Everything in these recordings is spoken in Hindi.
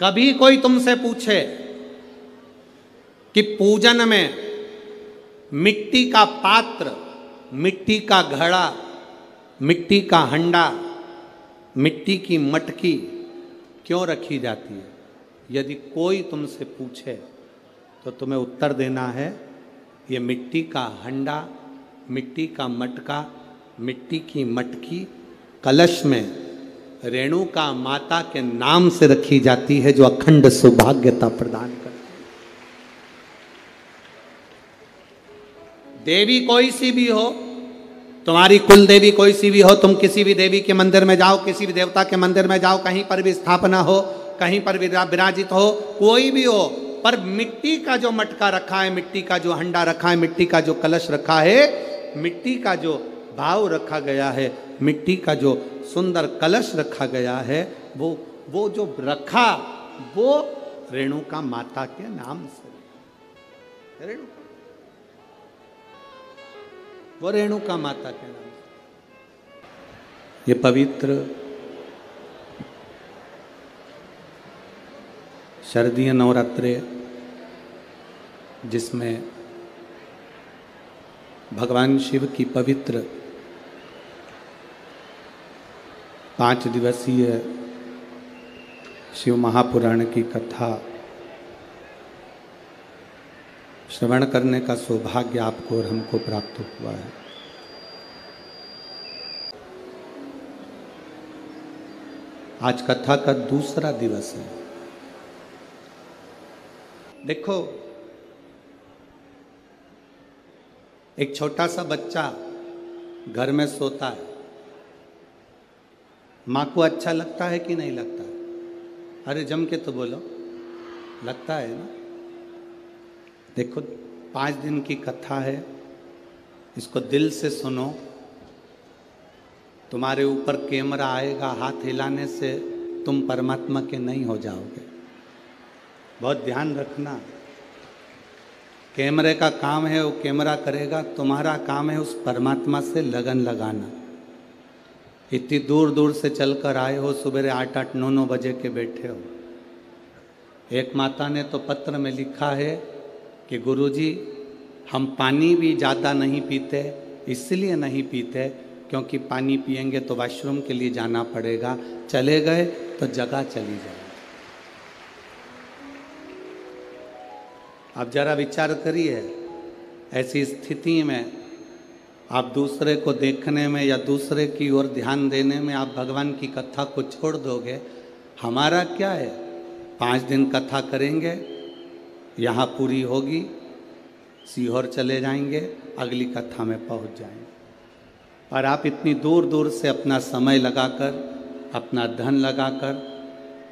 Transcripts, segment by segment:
कभी कोई तुमसे पूछे कि पूजन में मिट्टी का पात्र, मिट्टी का घड़ा, मिट्टी का हंडा, मिट्टी की मटकी क्यों रखी जाती है, यदि कोई तुमसे पूछे तो तुम्हें उत्तर देना है ये मिट्टी का हंडा, मिट्टी का मटका, मिट्टी की मटकी कलश में रेणुका माता के नाम से रखी जाती है, जो अखंड सौभाग्यता प्रदान करती है। देवी कोई सी भी हो, तुम्हारी कुल देवी कोई सी भी हो, तुम किसी भी देवी के मंदिर में जाओ, किसी भी देवता के मंदिर में जाओ, कहीं पर भी स्थापना हो, कहीं पर भी विराजित हो, कोई भी हो, पर मिट्टी का जो मटका रखा है, मिट्टी का जो हंडा रखा है, मिट्टी का जो कलश रखा है, मिट्टी का जो भाव रखा गया है, मिट्टी का जो सुंदर कलश रखा गया है, वो जो रखा वो रेणुका माता के नाम से, वो रेणुका माता के नाम से। ये पवित्र शारदीय नवरात्रे, जिसमें भगवान शिव की पवित्र 5 दिवसीय शिव महापुराण की कथा श्रवण करने का सौभाग्य आपको और हमको प्राप्त हुआ है। आज कथा का दूसरा दिवस है। देखो, एक छोटा सा बच्चा घर में सोता है, माँ को अच्छा लगता है कि नहीं लगता? अरे जम के तो बोलो, लगता है ना? देखो, 5 दिन की कथा है, इसको दिल से सुनो। तुम्हारे ऊपर कैमरा आएगा, हाथ हिलाने से तुम परमात्मा के नहीं हो जाओगे। बहुत ध्यान रखना, कैमरे का काम है वो कैमरा करेगा, तुम्हारा काम है उस परमात्मा से लगन लगाना। इतनी दूर दूर से चलकर आए हो, सुबह 8-8, 9-9 बजे के बैठे हो। एक माता ने तो पत्र में लिखा है कि गुरुजी, हम पानी भी ज़्यादा नहीं पीते, इसलिए नहीं पीते क्योंकि पानी पिएंगे तो वॉशरूम के लिए जाना पड़ेगा, चले गए तो जगह चली जाए। आप जरा विचार करिए, ऐसी स्थिति में आप दूसरे को देखने में या दूसरे की ओर ध्यान देने में आप भगवान की कथा को छोड़ दोगे। हमारा क्या है, 5 दिन कथा करेंगे, यहाँ पूरी होगी, सीहोर चले जाएंगे, अगली कथा में पहुँच जाएंगे। और आप इतनी दूर दूर से अपना समय लगाकर, अपना धन लगाकर,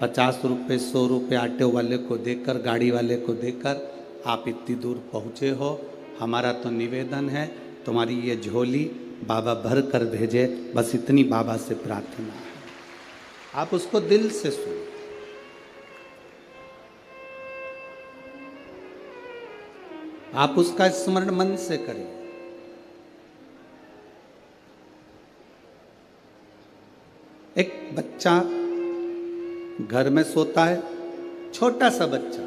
50 रुपये 100 रुपये ऑटो वाले को देकर, गाड़ी वाले को देकर आप इतनी दूर पहुँचे हो। हमारा तो निवेदन है, तुम्हारी ये झोली बाबा भर कर भेजे, बस इतनी बाबा से प्रार्थना है। आप उसको दिल से सुनो। आप उसका स्मरण मन से करें। एक बच्चा घर में सोता है, छोटा सा बच्चा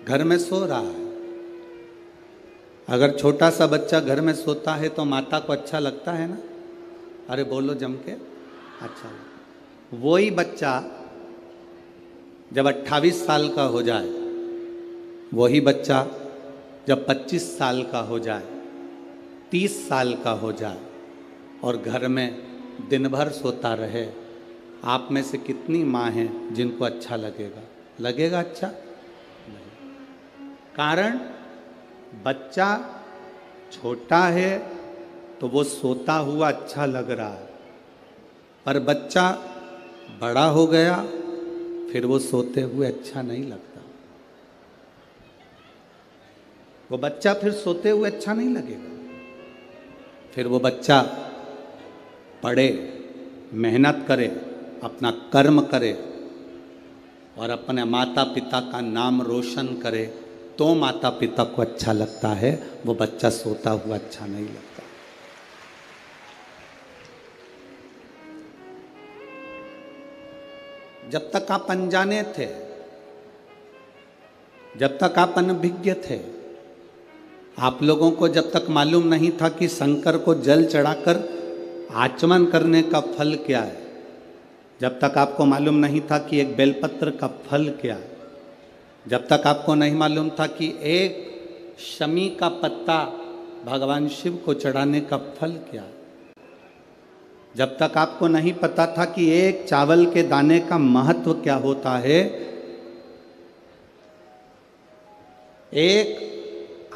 घर में सो रहा है। अगर छोटा सा बच्चा घर में सोता है तो माता को अच्छा लगता है ना? अरे बोलो जम के, अच्छा लगता। वही बच्चा जब 28 साल का हो जाए, वही बच्चा जब 25 साल का हो जाए, 30 साल का हो जाए और घर में दिन भर सोता रहे, आप में से कितनी माँ हैं जिनको अच्छा लगेगा? लगेगा अच्छा? कारण बच्चा छोटा है तो वो सोता हुआ अच्छा लग रहा है, पर बच्चा बड़ा हो गया फिर वो सोते हुए अच्छा नहीं लगता। वो बच्चा फिर सोते हुए अच्छा नहीं लगेगा। फिर वो बच्चा पढ़े, मेहनत करे, अपना कर्म करे और अपने माता पिता का नाम रोशन करे, तो माता पिता को अच्छा लगता है। वो बच्चा सोता हुआ अच्छा नहीं लगता। जब तक आप अनजाने थे, जब तक आप अनभिज्ञ थे, आप लोगों को जब तक मालूम नहीं था कि शंकर को जल चढ़ाकर आचमन करने का फल क्या है, जब तक आपको मालूम नहीं था कि एक बेलपत्र का फल क्या है, जब तक आपको नहीं मालूम था कि एक शमी का पत्ता भगवान शिव को चढ़ाने का फल क्या है, जब तक आपको नहीं पता था कि एक चावल के दाने का महत्व क्या होता है, एक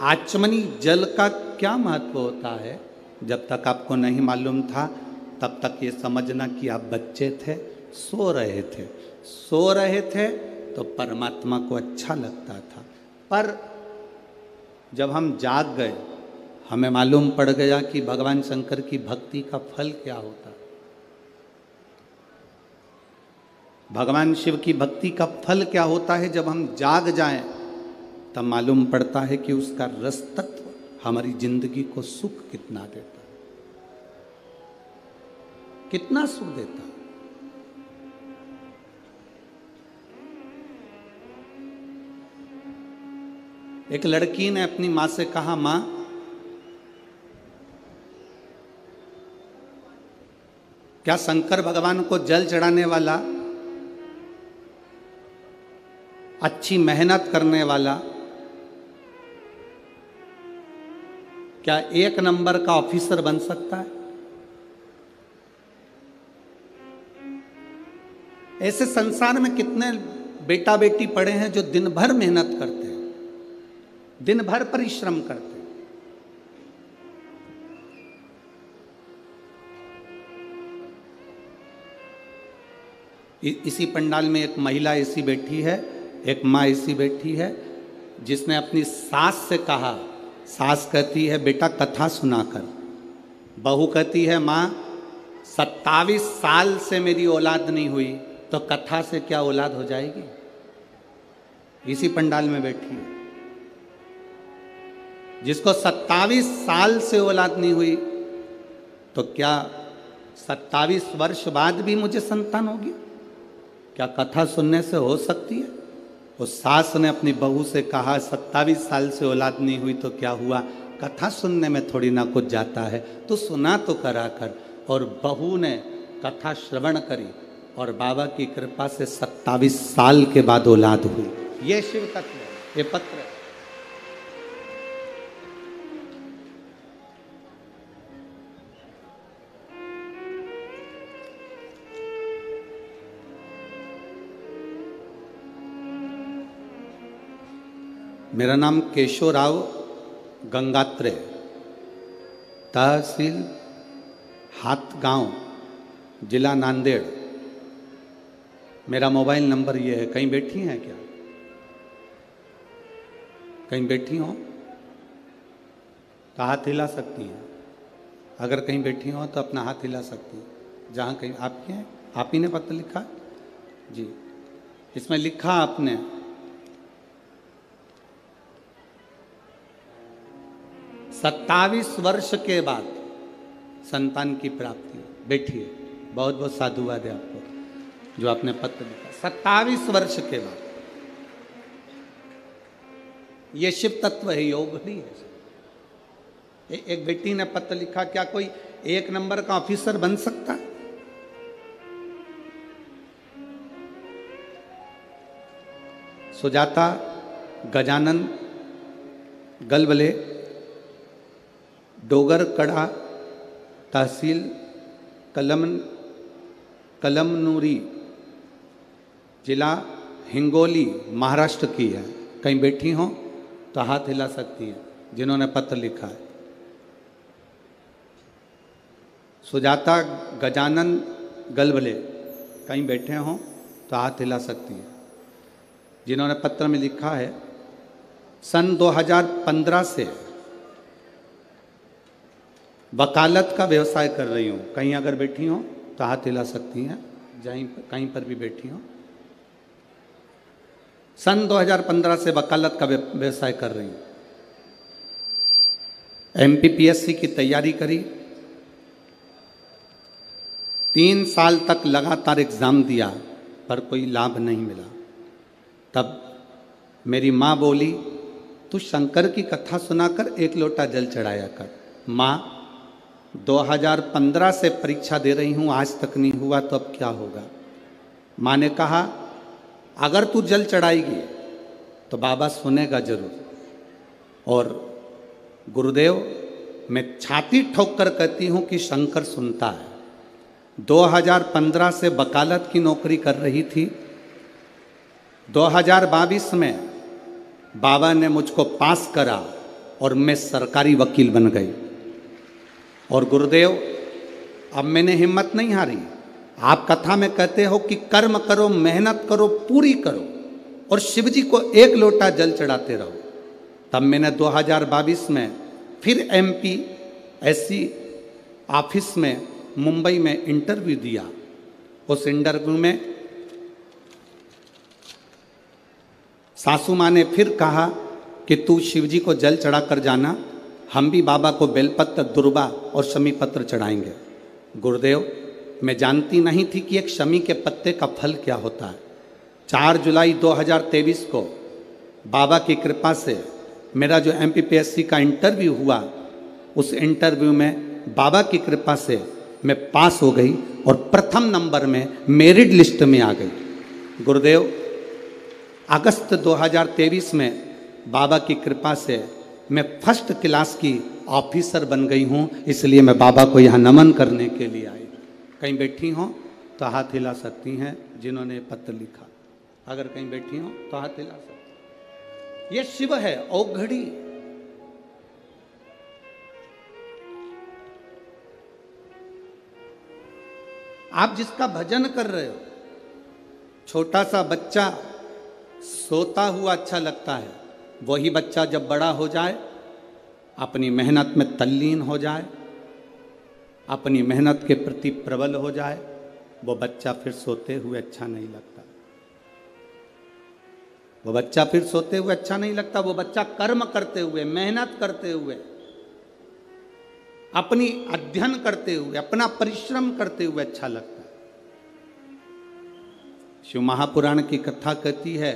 आचमनी जल का क्या महत्व होता है, जब तक आपको नहीं मालूम था तब तक ये समझना कि आप बच्चे थे, सो रहे थे। सो रहे थे तो परमात्मा को अच्छा लगता था, पर जब हम जाग गए हमें मालूम पड़ गया कि भगवान शंकर की भक्ति का फल क्या होता है। भगवान शिव की भक्ति का फल क्या होता है, जब हम जाग जाएं तब मालूम पड़ता है कि उसका रस तत्व हमारी जिंदगी को सुख कितना देता है, कितना सुख देता है। एक लड़की ने अपनी मां से कहा, मां क्या शंकर भगवान को जल चढ़ाने वाला, अच्छी मेहनत करने वाला, क्या एक नंबर का ऑफिसर बन सकता है? ऐसे संसार में कितने बेटा बेटी पड़े हैं जो दिन भर मेहनत करते हैं, दिन भर परिश्रम करते हैं। इसी पंडाल में एक महिला ऐसी बैठी है, एक माँ ऐसी बैठी है जिसने अपनी सास से कहा, सास कहती है बेटा कथा सुनाकर, बहू कहती है माँ 27 साल से मेरी औलाद नहीं हुई तो कथा से क्या औलाद हो जाएगी। इसी पंडाल में बैठी है जिसको 27 साल से औलाद नहीं हुई तो क्या 27 वर्ष बाद भी मुझे संतान होगी? क्या कथा सुनने से हो सकती है? उस सास ने अपनी बहू से कहा 27 साल से औलाद नहीं हुई तो क्या हुआ, कथा सुनने में थोड़ी ना कुछ जाता है, तो सुना तो करा कर। और बहू ने कथा श्रवण करी और बाबा की कृपा से 27 साल के बाद औलाद हुई। ये शिव तत्व है, ये पत्र है। मेरा नाम केशव राव गंगात्रे, तहसील हाथगांव, जिला नांदेड़। मेरा मोबाइल नंबर ये है। कहीं बैठी हैं क्या? कहीं बैठी हो तो हाथ हिला सकती हैं। अगर कहीं बैठी हो तो अपना हाथ हिला सकती हैं। जहाँ कहीं आपके हैं, आप ही ने पत्र लिखा जी, इसमें लिखा आपने 27 वर्ष के बाद संतान की प्राप्ति। बैठिए, बहुत बहुत साधुवाद है आपको जो आपने पत्र लिखा 27 वर्ष के बाद। ये शिव तत्व है, योग नहीं है। एक बेटी ने पत्र लिखा, क्या कोई एक नंबर का ऑफिसर बन सकता है? सुजाता गजानन गलबले, डोगर कड़ा, तहसील कलमनुरी, जिला हिंगोली, महाराष्ट्र की है। कहीं बैठी हो तो हाथ हिला सकती हैं जिन्होंने पत्र लिखा है। सुजाता गजानन गलबले, कहीं बैठे हो तो हाथ हिला सकती हैं जिन्होंने पत्र में लिखा है सन 2015 से वकालत का व्यवसाय कर रही हूँ। कहीं अगर बैठी हो तो हाथ हिला सकती हैं, कहीं पर भी बैठी हो। सन 2015 से वकालत का व्यवसाय कर रही हूँ। MPPSC की तैयारी करी, 3 साल तक लगातार एग्जाम दिया, पर कोई लाभ नहीं मिला। तब मेरी माँ बोली, तू शंकर की कथा सुनाकर एक लोटा जल चढ़ाया कर। माँ, 2015 से परीक्षा दे रही हूँ, आज तक नहीं हुआ, तो अब क्या होगा। माँ ने कहा, अगर तू जल चढ़ाएगी तो बाबा सुनेगा जरूर। और गुरुदेव, मैं छाती ठोक कर कहती हूँ कि शंकर सुनता है। 2015 से वकालत की नौकरी कर रही थी। 2022 में बाबा ने मुझको पास करा और मैं सरकारी वकील बन गई। और गुरुदेव, अब मैंने हिम्मत नहीं हारी। आप कथा में कहते हो कि कर्म करो, मेहनत करो, पूरी करो और शिव जी को एक लोटा जल चढ़ाते रहो। तब मैंने 2022 में फिर MPSC ऑफिस में मुंबई में इंटरव्यू दिया। उस इंटरव्यू में सासू माँ ने फिर कहा कि तू शिव जी को जल चढ़ा कर जाना, हम भी बाबा को बेलपत्र, दुर्बा और शमी पत्र चढ़ाएंगे। गुरुदेव, मैं जानती नहीं थी कि एक शमी के पत्ते का फल क्या होता है। 4 जुलाई 2023 को बाबा की कृपा से मेरा जो MPPSC का इंटरव्यू हुआ, उस इंटरव्यू में बाबा की कृपा से मैं पास हो गई और प्रथम नंबर में मेरिट लिस्ट में आ गई। गुरुदेव, अगस्त 2023 में बाबा की कृपा से मैं फर्स्ट क्लास की ऑफिसर बन गई हूँ। इसलिए मैं बाबा को यहाँ नमन करने के लिए आई। कहीं बैठी हों तो हाथ हिला सकती हैं जिन्होंने पत्र लिखा। अगर कहीं बैठी हों तो हाथ हिला सकती हैं। ये शिव है, औघड़ी। आप जिसका भजन कर रहे हो, छोटा सा बच्चा सोता हुआ अच्छा लगता है। वही बच्चा जब बड़ा हो जाए, अपनी मेहनत में तल्लीन हो जाए, अपनी मेहनत के प्रति प्रबल हो जाए, वो बच्चा फिर सोते हुए अच्छा नहीं लगता। वो बच्चा फिर सोते हुए अच्छा नहीं लगता। वो बच्चा कर्म करते हुए, मेहनत करते हुए, अपनी अध्ययन करते हुए, अपना परिश्रम करते हुए अच्छा लगता है। शिव महापुराण की कथा कहती है,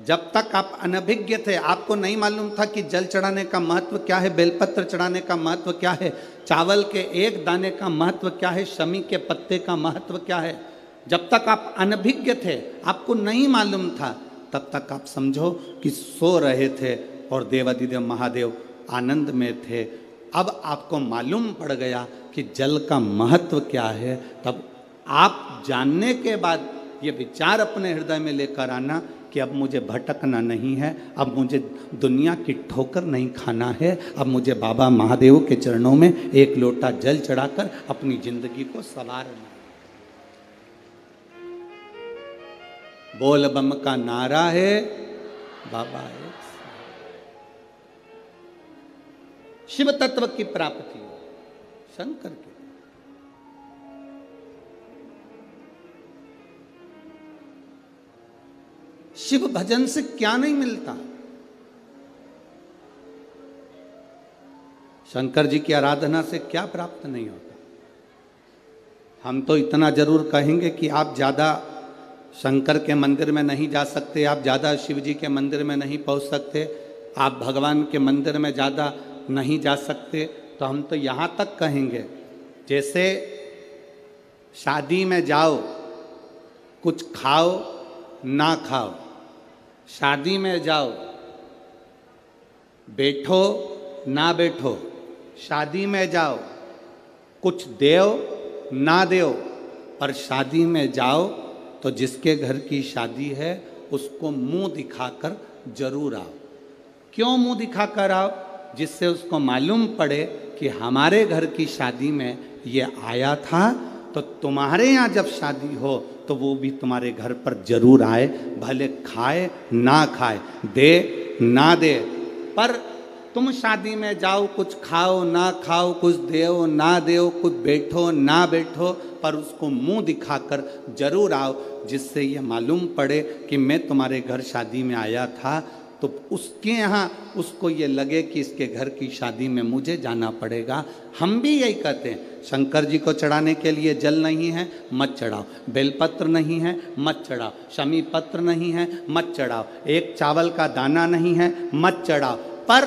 जब तक आप अनभिज्ञ थे, आपको नहीं मालूम था कि जल चढ़ाने का महत्व क्या है, बेलपत्र चढ़ाने का महत्व क्या है, चावल के एक दाने का महत्व क्या है, शमी के पत्ते का महत्व क्या है। जब तक आप अनभिज्ञ थे, आपको नहीं मालूम था, तब तक आप समझो कि सो रहे थे और देवाधिदेव महादेव आनंद में थे। अब आपको मालूम पड़ गया कि जल का महत्व क्या है। तब आप जानने के बाद ये विचार अपने हृदय में लेकर आना कि अब मुझे भटकना नहीं है, अब मुझे दुनिया की ठोकर नहीं खाना है, अब मुझे बाबा महादेव के चरणों में एक लोटा जल चढ़ाकर अपनी जिंदगी को संवारना है। बोल बम का नारा है, बाबा है। शिव तत्व की प्राप्ति शंकर की। शिव भजन से क्या नहीं मिलता। शंकर जी की आराधना से क्या प्राप्त नहीं होता। हम तो इतना जरूर कहेंगे कि आप ज़्यादा शंकर के मंदिर में नहीं जा सकते, आप ज़्यादा शिव जी के मंदिर में नहीं पहुंच सकते, आप भगवान के मंदिर में ज़्यादा नहीं जा सकते। तो हम तो यहाँ तक कहेंगे, जैसे शादी में जाओ, कुछ खाओ ना खाओ, शादी में जाओ, बैठो ना बैठो, शादी में जाओ, कुछ देओ ना देओ, पर शादी में जाओ तो जिसके घर की शादी है उसको मुंह दिखाकर जरूर आओ। क्यों मुंह दिखाकर आओ? जिससे उसको मालूम पड़े कि हमारे घर की शादी में ये आया था, तो तुम्हारे यहाँ जब शादी हो तो वो भी तुम्हारे घर पर जरूर आए, भले खाए ना खाए, दे ना दे, पर तुम शादी में जाओ, कुछ खाओ ना खाओ, कुछ देओ ना देओ, कुछ बैठो ना बैठो, पर उसको मुंह दिखाकर जरूर आओ, जिससे ये मालूम पड़े कि मैं तुम्हारे घर शादी में आया था तो उसके यहाँ उसको ये लगे कि इसके घर की शादी में मुझे जाना पड़ेगा। हम भी यही कहते हैं, शंकर जी को चढ़ाने के लिए जल नहीं है मत चढ़ाओ, बेलपत्र नहीं है मत चढ़ाओ, शमी पत्र नहीं है मत चढ़ाओ, एक चावल का दाना नहीं है मत चढ़ाओ। पर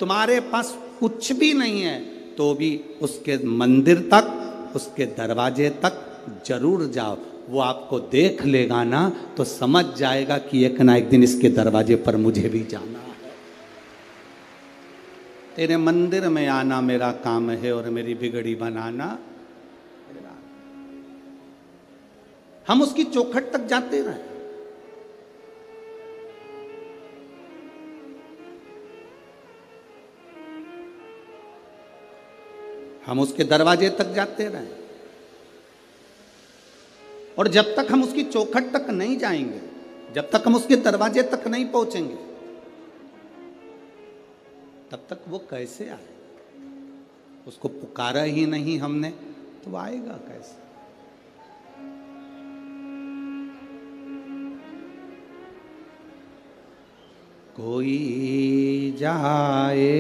तुम्हारे पास कुछ भी नहीं है तो भी उसके मंदिर तक, उसके दरवाजे तक जरूर जाओ। वो आपको देख लेगा ना तो समझ जाएगा कि एक ना एक दिन इसके दरवाजे पर मुझे भी जाना है। तेरे मंदिर में आना मेरा काम है और मेरी बिगड़ी बनाना। हम उसकी चौखट तक जाते रहे, हम उसके दरवाजे तक जाते रहे, और जब तक हम उसकी चौखट तक नहीं जाएंगे, जब तक हम उसके दरवाजे तक नहीं पहुंचेंगे, तब तक वो कैसे आए? उसको पुकारा ही नहीं हमने तो वो आएगा कैसे? कोई जाए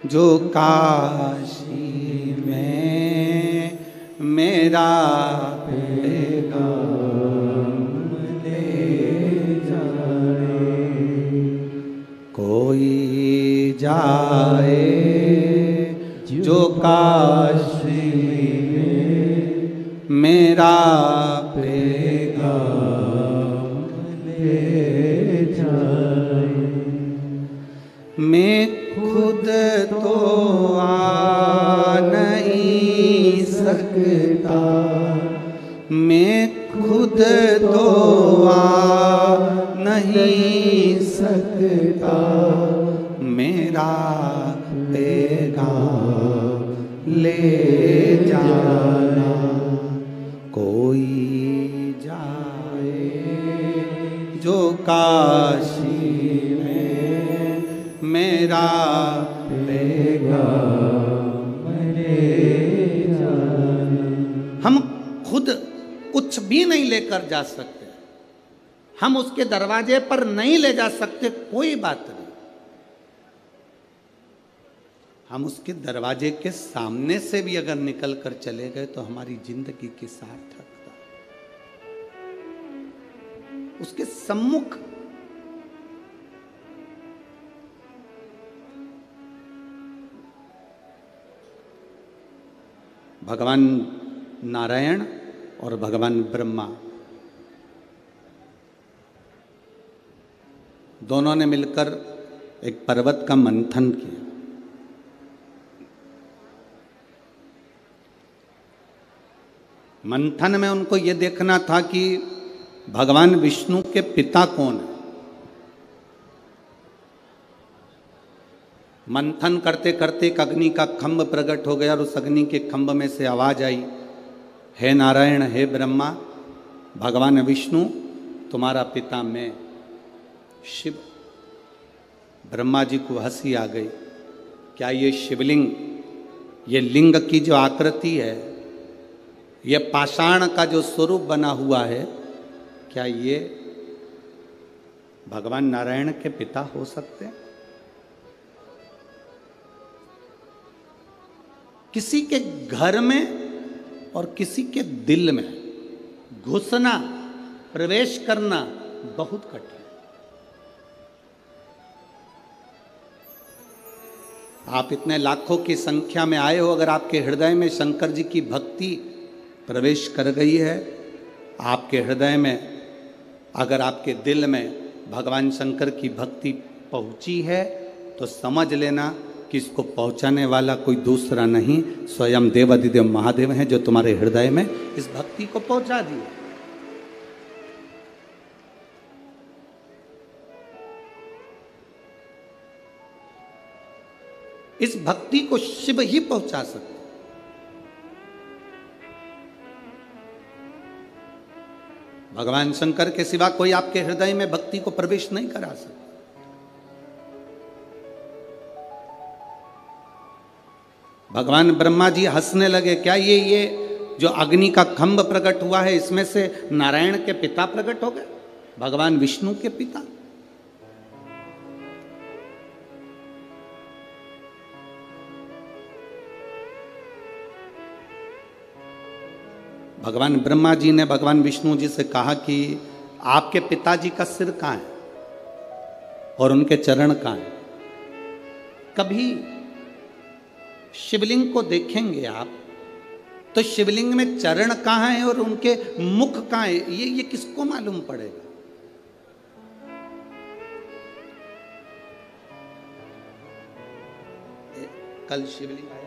जो काशी में मेरा पैगाम ले जाए, कोई जाए जो काशी में मेरा पैगाम ले जाए। मैं खुद तो आ नहीं सकता, मैं खुद तो आ नहीं सकता, मेरा पैगाम ले जाना। कोई जाए जो काशी में मेरा पैगाम ले जाना। हम खुद कुछ भी नहीं लेकर जा सकते, हम उसके दरवाजे पर नहीं ले जा सकते, कोई बात नहीं। हम उसके दरवाजे के सामने से भी अगर निकल कर चले गए तो हमारी जिंदगी की सार्थकता। उसके सम्मुख भगवान नारायण और भगवान ब्रह्मा दोनों ने मिलकर एक पर्वत का मंथन किया। मंथन में उनको यह देखना था कि भगवान विष्णु के पिता कौन है। मंथन करते करते एक अग्नि का खंभ प्रकट हो गया और उस अग्नि के खंभ में से आवाज आई, हे नारायण, हे ब्रह्मा, भगवान विष्णु तुम्हारा पिता मैं शिव। ब्रह्मा जी को हंसी आ गई, क्या ये शिवलिंग, ये लिंग की जो आकृति है, ये पाषाण का जो स्वरूप बना हुआ है, क्या ये भगवान नारायण के पिता हो सकते हैं? किसी के घर में और किसी के दिल में घुसना, प्रवेश करना बहुत कठिन। आप इतने लाखों की संख्या में आए हो, अगर आपके हृदय में शंकर जी की भक्ति प्रवेश कर गई है, आपके हृदय में, अगर आपके दिल में भगवान शंकर की भक्ति पहुंची है, तो समझ लेना कि इसको पहुंचाने वाला कोई दूसरा नहीं, स्वयं देवाधिदेव महादेव हैं, जो तुम्हारे हृदय में इस भक्ति को पहुंचा दिए। इस भक्ति को शिव ही पहुंचा सकते। भगवान शंकर के सिवा कोई आपके हृदय में भक्ति को प्रवेश नहीं करा सकता। भगवान ब्रह्मा जी हंसने लगे, क्या ये जो अग्नि का खंभ प्रकट हुआ है, इसमें से नारायण के पिता प्रकट हो गए, भगवान विष्णु के पिता? भगवान ब्रह्मा जी ने भगवान विष्णु जी से कहा कि आपके पिताजी का सिर कहाँ है और उनके चरण कहाँ हैं। कभी शिवलिंग को देखेंगे आप तो शिवलिंग में चरण कहाँ है और उनके मुख कहाँ है, ये किसको मालूम पड़ेगा। कल शिवलिंग आया,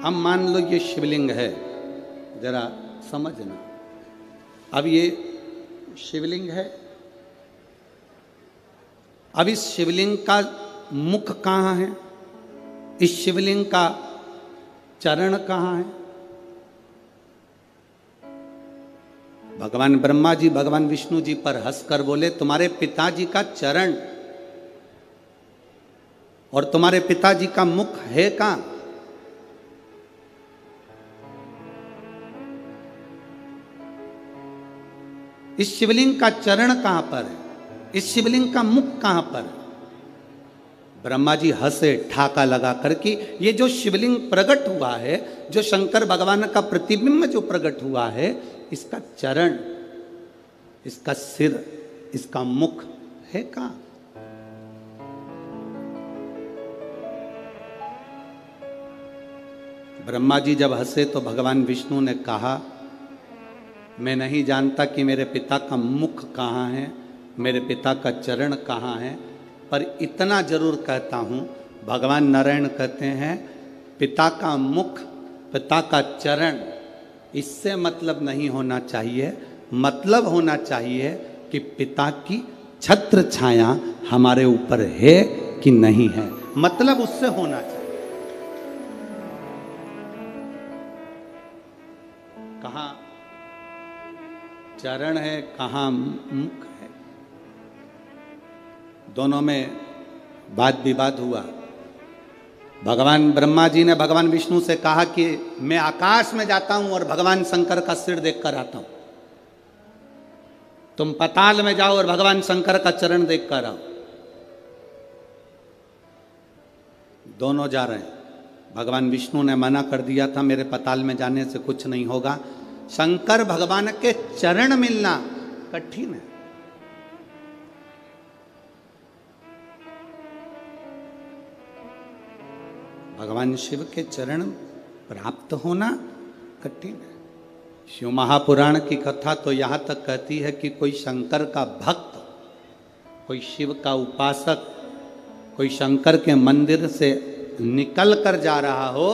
हम मान लो ये शिवलिंग है, जरा समझना। अब ये शिवलिंग है, अब इस शिवलिंग का मुख कहाँ है, इस शिवलिंग का चरण कहाँ है। भगवान ब्रह्मा जी भगवान विष्णु जी पर हंसकर बोले, तुम्हारे पिताजी का चरण और तुम्हारे पिताजी का मुख है कहाँ। इस शिवलिंग का चरण कहां पर है, इस शिवलिंग का मुख कहां पर है। ब्रह्मा जी हंसे ठाका लगा करके, ये जो शिवलिंग प्रकट हुआ है, जो शंकर भगवान का प्रतिबिंब जो प्रकट हुआ है, इसका चरण, इसका सिर, इसका मुख है कहां। ब्रह्मा जी जब हंसे तो भगवान विष्णु ने कहा, मैं नहीं जानता कि मेरे पिता का मुख कहाँ है, मेरे पिता का चरण कहाँ है, पर इतना जरूर कहता हूँ, भगवान नारायण कहते हैं पिता का मुख, पिता का चरण, इससे मतलब नहीं होना चाहिए। मतलब होना चाहिए कि पिता की छत्र छाया हमारे ऊपर है कि नहीं है, मतलब उससे होना चाहिए। कहाँ चरण है, कहाँ मुख है, दोनों में वाद विवाद हुआ। भगवान ब्रह्मा जी ने भगवान विष्णु से कहा कि मैं आकाश में जाता हूं और भगवान शंकर का सिर देखकर आता हूं, तुम पाताल में जाओ और भगवान शंकर का चरण देखकर आओ। दोनों जा रहे हैं। भगवान विष्णु ने मना कर दिया था, मेरे पाताल में जाने से कुछ नहीं होगा, शंकर भगवान के चरण मिलना कठिन है। भगवान शिव के चरण प्राप्त होना कठिन है। शिव महापुराण की कथा तो यहाँ तक कहती है कि कोई शंकर का भक्त, कोई शिव का उपासक, कोई शंकर के मंदिर से निकल कर जा रहा हो,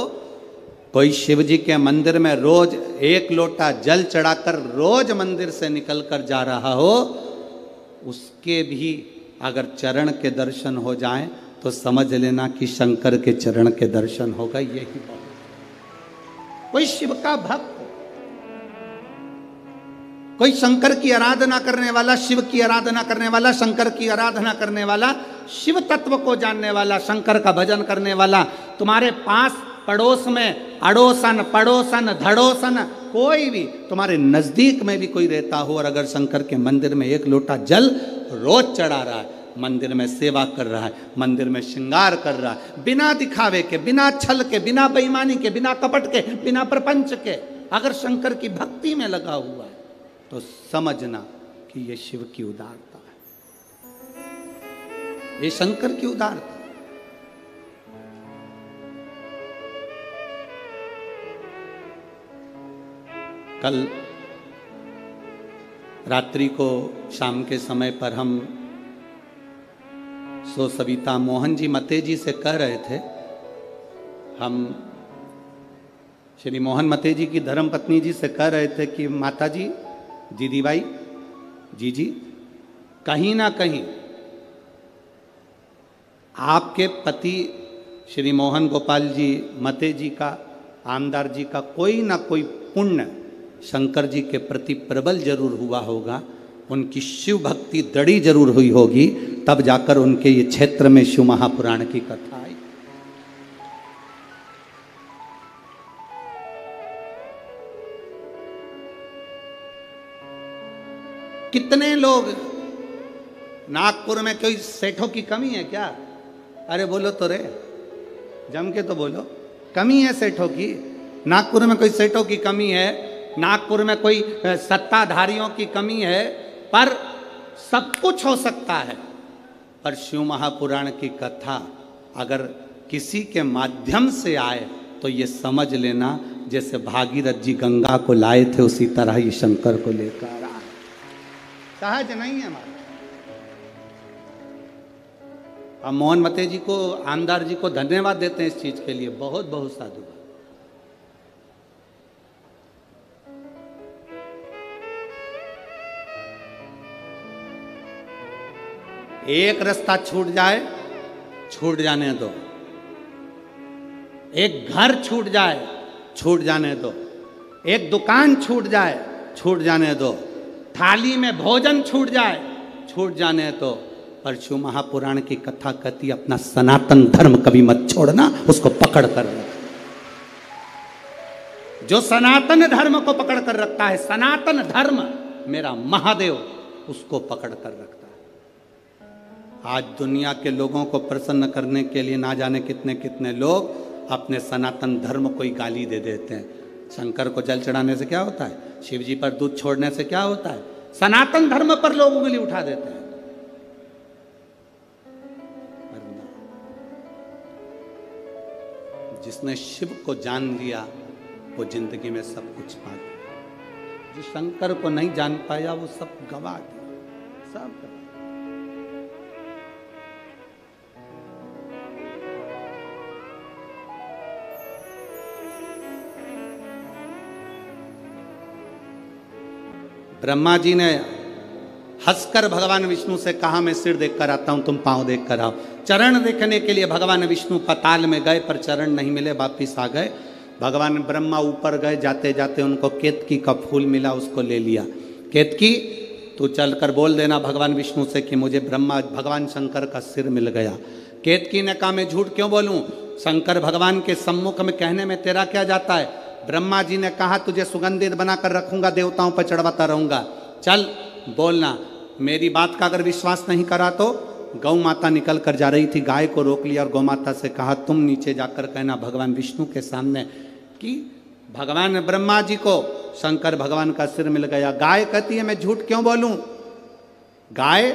कोई शिव जी के मंदिर में रोज एक लोटा जल चढ़ाकर रोज मंदिर से निकल कर जा रहा हो, उसके भी अगर चरण के दर्शन हो जाएं तो समझ लेना कि शंकर के चरण के दर्शन होगा। यही बात। कोई शिव का भक्त, कोई शंकर की आराधना करने वाला, शिव की आराधना करने वाला, शंकर की आराधना करने वाला, शिव तत्व को जानने वाला, शंकर का भजन करने वाला, तुम्हारे पास पड़ोस में अड़ोसन पड़ोसन धड़ोसन कोई भी तुम्हारे नजदीक में भी कोई रहता हो और अगर शंकर के मंदिर में एक लोटा जल रोज चढ़ा रहा है, मंदिर में सेवा कर रहा है, मंदिर में श्रृंगार कर रहा है, बिना दिखावे के, बिना छल के, बिना बेईमानी के, बिना कपट के, बिना प्रपंच के, अगर शंकर की भक्ति में लगा हुआ है तो समझना कि ये शिव की उदारता है, ये शंकर की उदारता। कल रात्रि को शाम के समय पर हम सविता मोहन जी मते जी से कह रहे थे, हम श्री मोहन मते जी की धर्मपत्नी जी से कह रहे थे कि माता जी, दीदी भाई, जी, कहीं ना कहीं आपके पति श्री मोहन गोपाल जी मते जी का, आमदार जी का कोई ना कोई पुण्य शंकर जी के प्रति प्रबल जरूर हुआ होगा, उनकी शिव भक्ति दृढ़ी जरूर हुई होगी, तब जाकर उनके ये क्षेत्र में शिव महापुराण की कथा आई। कितने लोग, नागपुर में कोई सेठों की कमी है क्या? अरे बोलो तो रे, जम के तो बोलो, कमी है सेठों की? नागपुर में कोई सेठों की कमी है? नागपुर में कोई सत्ताधारियों की कमी है? पर सब कुछ हो सकता है, पर शिव महापुराण की कथा अगर किसी के माध्यम से आए तो ये समझ लेना जैसे भागीरथ जी गंगा को लाए थे, उसी तरह ही शंकर को लेकर आए। सहज नहीं है हमारा। अब मोहन मते जी को, आमदार जी को धन्यवाद देते हैं इस चीज के लिए, बहुत बहुत साधुवाद। एक रास्ता छूट जाए, छूट जाने दो। एक घर छूट जाए, छूट जाने दो। एक दुकान छूट जाए, छूट जाने दो। थाली में भोजन छूट जाए, छूट जाने दो। पर शिव महापुराण की कथा कहती, अपना सनातन धर्म कभी मत छोड़ना, उसको पकड़ कर रख। जो सनातन धर्म को पकड़ कर रखता है, सनातन धर्म मेरा महादेव, उसको पकड़ कर रखता है। आज दुनिया के लोगों को प्रसन्न करने के लिए ना जाने कितने कितने लोग अपने सनातन धर्म को ही गाली दे देते हैं। शंकर को जल चढ़ाने से क्या होता है? शिव जी पर दूध छोड़ने से क्या होता है? सनातन धर्म पर लोग उंगली उठा देते हैं। जिसने शिव को जान लिया वो जिंदगी में सब कुछ पा गया। जो शंकर को नहीं जान पाया वो सब गवा दिया, सब गवा। ब्रह्मा जी ने हंसकर भगवान विष्णु से कहा, मैं सिर देखकर आता हूं, तुम पांव देख कर आओ। चरण देखने के लिए भगवान विष्णु पाताल में गए, पर चरण नहीं मिले, वापिस आ गए। भगवान ब्रह्मा ऊपर गए, जाते जाते उनको केतकी का फूल मिला, उसको ले लिया। केतकी, तू चलकर बोल देना भगवान विष्णु से कि मुझे भगवान शंकर का सिर मिल गया। केतकी ने कहा, मैं झूठ क्यों बोलूं? शंकर भगवान के सम्मुख में कहने में तेरा क्या जाता है? ब्रह्मा जी ने कहा, तुझे सुगंधित बनाकर रखूंगा, देवताओं पर चढ़वाता रहूंगा, चल बोलना। मेरी बात का अगर विश्वास नहीं करा तो गौ माता निकल कर जा रही थी, गाय को रोक लिया और गौ माता से कहा, तुम नीचे जाकर कहना भगवान विष्णु के सामने कि भगवान ब्रह्मा जी को शंकर भगवान का सिर मिल गया। गाय कहती है, मैं झूठ क्यों बोलूं? गाय,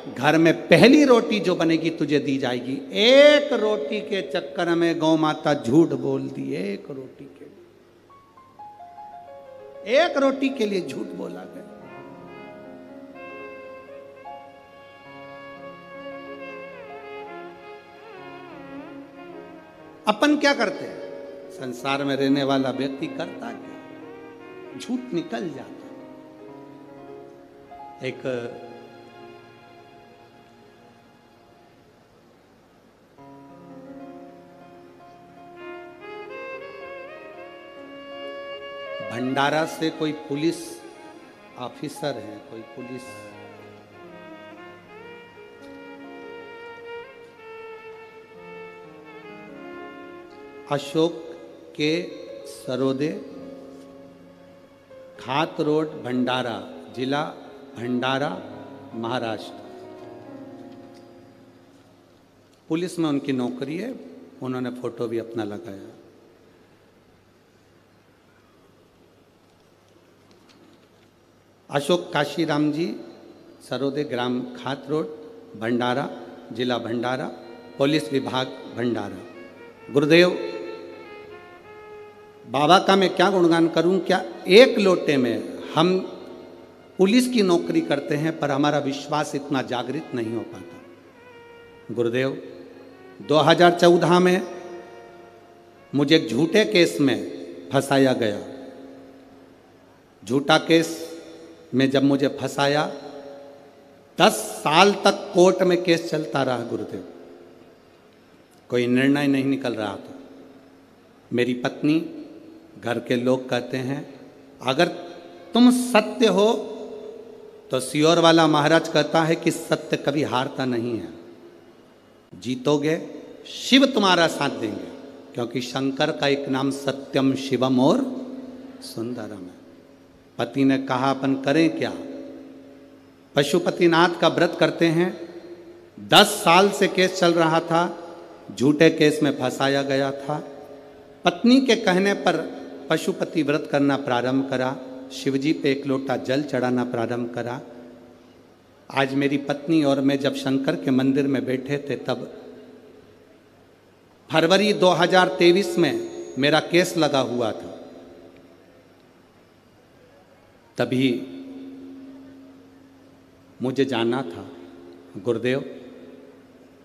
घर में पहली रोटी जो बनेगी तुझे दी जाएगी। एक रोटी के चक्कर में गौ माता झूठ बोल दी। एक रोटी के लिए, एक रोटी के लिए झूठ बोला गया। अपन क्या करते हैं? संसार में रहने वाला व्यक्ति करता क्या? झूठ निकल जाता। एक भंडारा से कोई पुलिस ऑफिसर है, कोई पुलिस अशोक के सरोदे, खात रोड, भंडारा, जिला भंडारा, महाराष्ट्र। पुलिस में उनकी नौकरी है, उन्होंने फोटो भी अपना लगाया। अशोक काशीराम जी, सरोदे, ग्राम खात रोड, भंडारा, जिला भंडारा, पुलिस विभाग भंडारा। गुरुदेव, बाबा का मैं क्या गुणगान करूं? क्या एक लोटे में हम पुलिस की नौकरी करते हैं पर हमारा विश्वास इतना जागृत नहीं हो पाता। गुरुदेव, 2014 में मुझे एक झूठे केस में फंसाया गया। झूठा केस में जब मुझे फंसाया, 10 साल तक कोर्ट में केस चलता रहा। गुरुदेव, कोई निर्णय नहीं निकल रहा था। मेरी पत्नी, घर के लोग कहते हैं, अगर तुम सत्य हो तो सियोर वाला महाराज कहता है कि सत्य कभी हारता नहीं है, जीतोगे शिव तुम्हारा साथ देंगे, क्योंकि शंकर का एक नाम सत्यम शिवम और सुंदरम है। पति ने कहा अपन करें क्या? पशुपतिनाथ का व्रत करते हैं। 10 साल से केस चल रहा था, झूठे केस में फंसाया गया था। पत्नी के कहने पर पशुपति व्रत करना प्रारंभ करा, शिवजी पे 1 लोटा जल चढ़ाना प्रारंभ करा। आज मेरी पत्नी और मैं जब शंकर के मंदिर में बैठे थे, तब फरवरी 2023 में मेरा केस लगा हुआ था। तभी मुझे जाना था। गुरुदेव,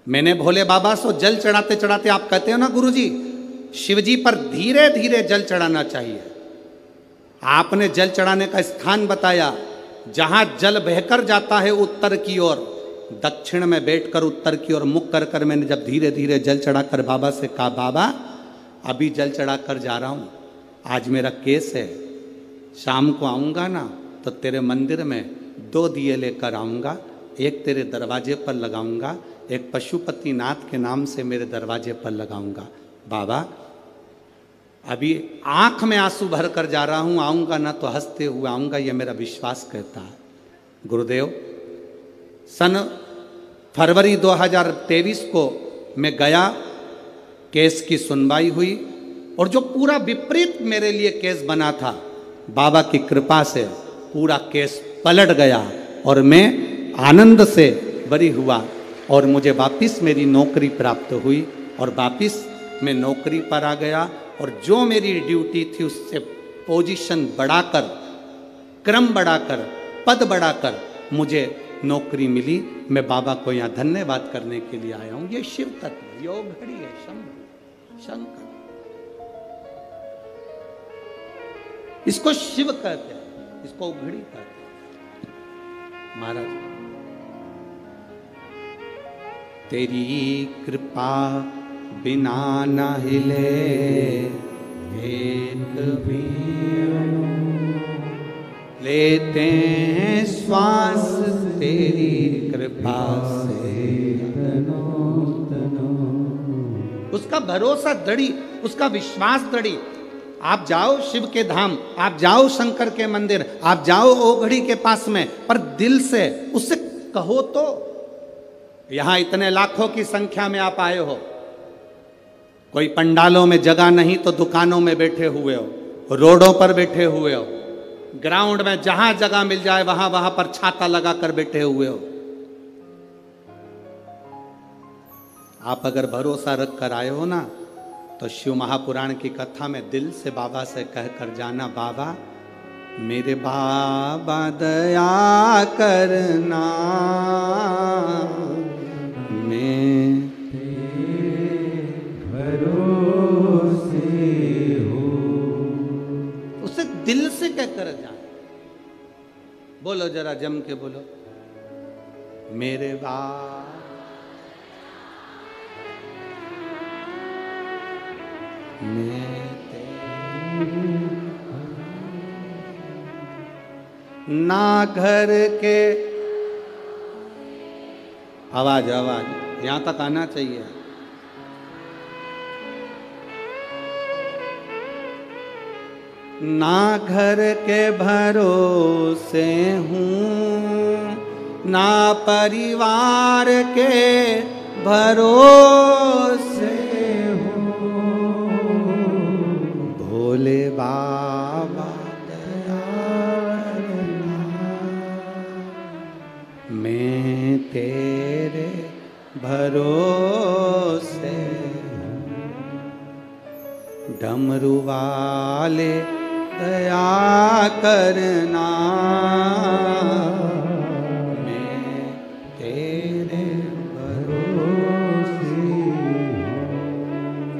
मैंने भोले बाबा से जल चढ़ाते चढ़ाते, आप कहते हो ना गुरुजी, शिवजी पर धीरे धीरे जल चढ़ाना चाहिए। आपने जल चढ़ाने का स्थान बताया, जहां जल बहकर जाता है उत्तर की ओर, दक्षिण में बैठकर उत्तर की ओर मुख कर कर मैंने जब धीरे धीरे जल चढ़ाकर बाबा से कहा, बाबा अभी जल चढ़ाकर जा रहा हूँ, आज मेरा केस है, शाम को आऊँगा ना तो तेरे मंदिर में 2 दिए लेकर आऊँगा, एक तेरे दरवाजे पर लगाऊंगा, एक पशुपतिनाथ के नाम से मेरे दरवाजे पर लगाऊंगा। बाबा अभी आंख में आंसू भर कर जा रहा हूं, आऊंगा ना तो हंसते हुए आऊंगा, यह मेरा विश्वास कहता है। गुरुदेव, सन फरवरी 2023 को मैं गया, केस की सुनवाई हुई, और जो पूरा विपरीत मेरे लिए केस बना था, बाबा की कृपा से पूरा केस पलट गया और मैं आनंद से बरी हुआ और मुझे वापिस मेरी नौकरी प्राप्त हुई और वापिस मैं नौकरी पर आ गया। और जो मेरी ड्यूटी थी उससे पोजीशन बढ़ाकर, क्रम बढ़ाकर, पद बढ़ाकर मुझे नौकरी मिली। मैं बाबा को यहाँ धन्यवाद करने के लिए आया हूँ। ये शिव तत्व, योग घड़ी है, शंभु शंकर, इसको शिव कहते हैं, इसको घड़ी कहते हैं। महाराज, तेरी कृपा बिना न हिले एक भी लेते हैं श्वास, तेरी कृपा से उसका भरोसा दृढ़ी, उसका विश्वास दृढ़ी। आप जाओ शिव के धाम, आप जाओ शंकर के मंदिर, आप जाओ ओघड़ी के पास में, पर दिल से उससे कहो तो। यहां इतने लाखों की संख्या में आप आए हो, कोई पंडालों में जगह नहीं तो दुकानों में बैठे हुए हो, रोडों पर बैठे हुए हो, ग्राउंड में जहां जगह मिल जाए वहां वहां पर छाता लगाकर बैठे हुए हो। आप अगर भरोसा रख कर आए हो ना, तो शिव महापुराण की कथा में दिल से बाबा से कहकर जाना, बाबा मेरे बाबा दया करना, मैं भरोसे हो। उसे दिल से कहकर जाना। बोलो जरा जम के बोलो, मेरे बाबा ना घर के, आवाज आवाज यहां तक आना चाहिए। ना घर के भरोसे हूँ, ना परिवार के भरोसे भोले बाबा दया करना, मैं तेरे भरोसे। डमरू वाले दया करना, मैं तेरे भरोसे।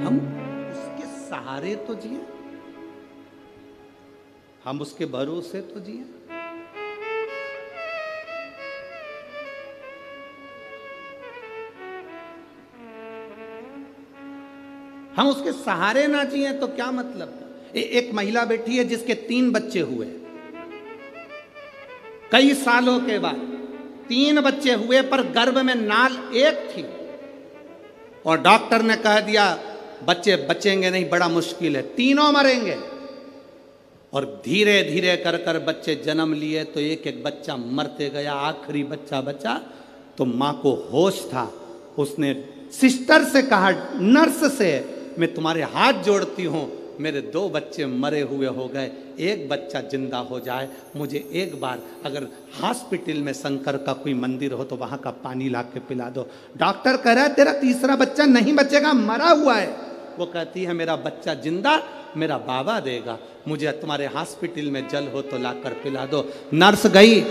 हम उसके सहारे तो जिए, हम उसके भरोसे तो जिए। हम उसके सहारे ना जिए तो क्या मतलब? एक महिला बैठी है जिसके 3 बच्चे हुए, कई सालों के बाद 3 बच्चे हुए पर गर्भ में नाल एक थी और डॉक्टर ने कह दिया बच्चे बचेंगे नहीं, बड़ा मुश्किल है, तीनों मरेंगे। और धीरे धीरे कर कर बच्चे जन्म लिए तो एक एक बच्चा मरते गया, आखिरी बच्चा बचा तो माँ को होश था। उसने सिस्टर से कहा, नर्स से, मैं तुम्हारे हाथ जोड़ती हूँ, मेरे 2 बच्चे मरे हुए हो गए, एक बच्चा जिंदा हो जाए, मुझे एक बार अगर हॉस्पिटल में शंकर का कोई मंदिर हो तो वहाँ का पानी ला के पिला दो। डॉक्टर कह रहा है तेरा तीसरा बच्चा नहीं बचेगा, मरा हुआ है। वो कहती है मेरा बच्चा जिंदा मेरा बाबा देगा, मुझे तुम्हारे हॉस्पिटल में जल हो तो लाकर पिला दो। नर्स गई,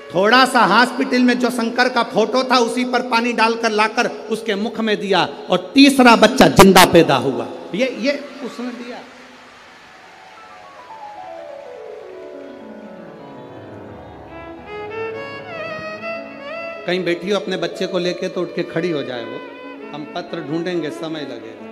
थोड़ा सा हॉस्पिटल में जो शंकर का फोटो था उसी पर पानी डालकर लाकर उसके मुख में दिया और तीसरा बच्चा जिंदा पैदा हुआ। ये उसने दिया। कहीं बैठी हो अपने बच्चे को लेके तो उठ के खड़ी हो जाए, वो हम पत्र ढूंढेंगे, समय लगेगा।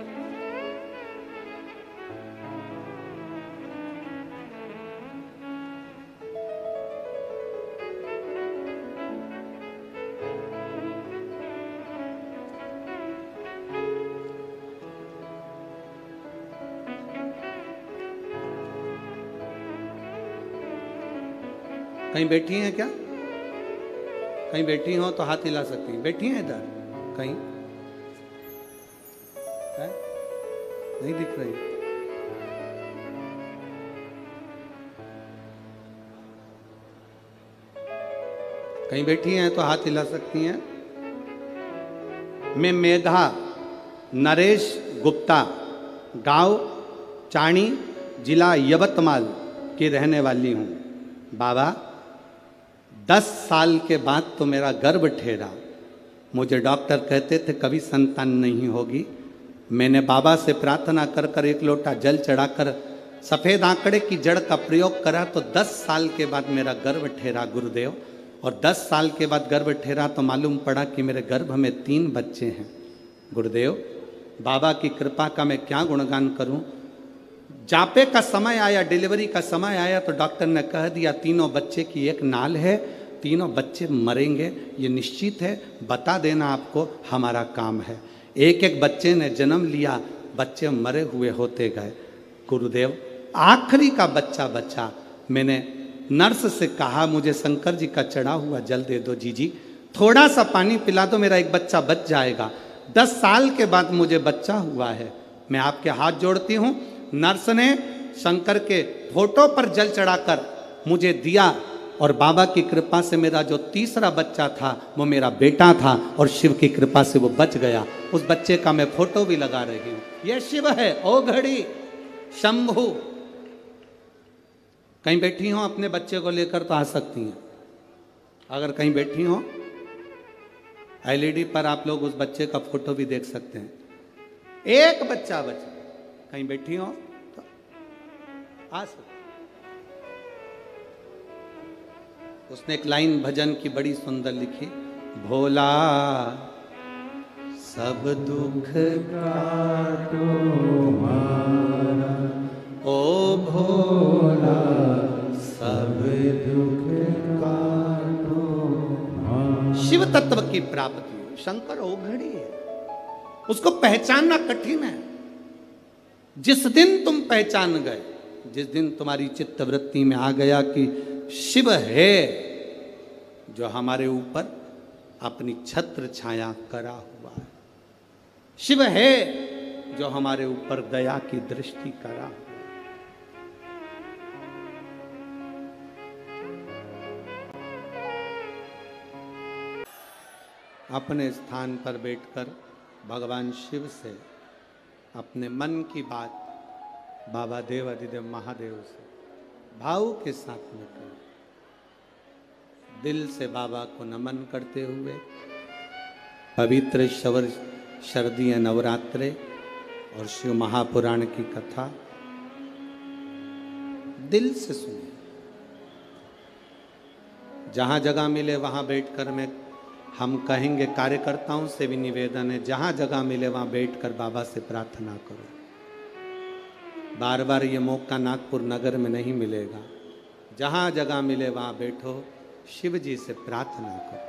कहीं बैठी हैं क्या? कहीं बैठी हो तो हाथ हिला सकती हैं। बैठी हैं इधर कहीं? है? नहीं दिख रही? कहीं बैठी हैं तो हाथ हिला सकती हैं। मैं मेधा नरेश गुप्ता, गांव चाणी, जिला यवतमाल की रहने वाली हूं। बाबा 10 साल के बाद तो मेरा गर्भ ठहरा। मुझे डॉक्टर कहते थे कभी संतान नहीं होगी। मैंने बाबा से प्रार्थना कर कर 1 लोटा जल चढ़ाकर सफ़ेद आंकड़े की जड़ का प्रयोग करा तो 10 साल के बाद मेरा गर्भ ठहरा गुरुदेव। और 10 साल के बाद गर्भ ठहरा तो मालूम पड़ा कि मेरे गर्भ में 3 बच्चे हैं। गुरुदेव बाबा की कृपा का मैं क्या गुणगान करूं। जापे का समय आया, डिलीवरी का समय आया तो डॉक्टर ने कह दिया तीनों बच्चे की एक नाल है, तीनों बच्चे मरेंगे, ये निश्चित है, बता देना आपको हमारा काम है। एक एक बच्चे ने जन्म लिया, बच्चे मरे हुए होते गए। गुरुदेव आखिरी का बच्चा बचा। मैंने नर्स से कहा मुझे शंकर जी का चढ़ा हुआ जल दे दो जीजी, थोड़ा सा पानी पिला दो, मेरा एक बच्चा बच जाएगा। 10 साल के बाद मुझे बच्चा हुआ है। मैं आपके हाथ जोड़ती हूँ। नर्स ने शंकर के फोटो पर जल चढ़ाकर मुझे दिया और बाबा की कृपा से मेरा जो तीसरा बच्चा था वो मेरा बेटा था और शिव की कृपा से वो बच गया। उस बच्चे का मैं फोटो भी लगा रही हूँ। ये शिव है, ओ घड़ी शंभु। कहीं बैठी हो अपने बच्चे को लेकर तो आ सकती हैं। अगर कहीं बैठी हो एलईडी पर आप लोग उस बच्चे का फोटो भी देख सकते हैं। एक बच्चा बचा, कहीं बैठी हो तो आ सकते। उसने एक लाइन भजन की बड़ी सुंदर लिखी, भोला सब दुख काटो हमारा, ओ भोला सब दुख काटो हमारा। शिव तत्व की प्राप्ति शंकर ओघड़ी है, उसको पहचानना कठिन है। जिस दिन तुम पहचान गए, जिस दिन तुम्हारी चित्तवृत्ति में आ गया कि शिव है जो हमारे ऊपर अपनी छत्र छाया करा हुआ है, शिव है जो हमारे ऊपर दया की दृष्टि करा हुआ है। अपने स्थान पर बैठकर भगवान शिव से अपने मन की बात बाबा देव अधिदेव महादेव से भाव के साथ में करें। दिल से बाबा को नमन करते हुए पवित्र शवर शरदीय नवरात्रे और शिव महापुराण की कथा दिल से सुनिए। जहाँ जगह मिले वहाँ बैठकर मैं हम कहेंगे, कार्यकर्ताओं से भी निवेदन है, जहाँ जगह मिले वहाँ बैठकर बाबा से प्रार्थना करो। बार बार ये मौका नागपुर नगर में नहीं मिलेगा। जहाँ जगह मिले वहाँ बैठो, शिव जी से प्रार्थना करो।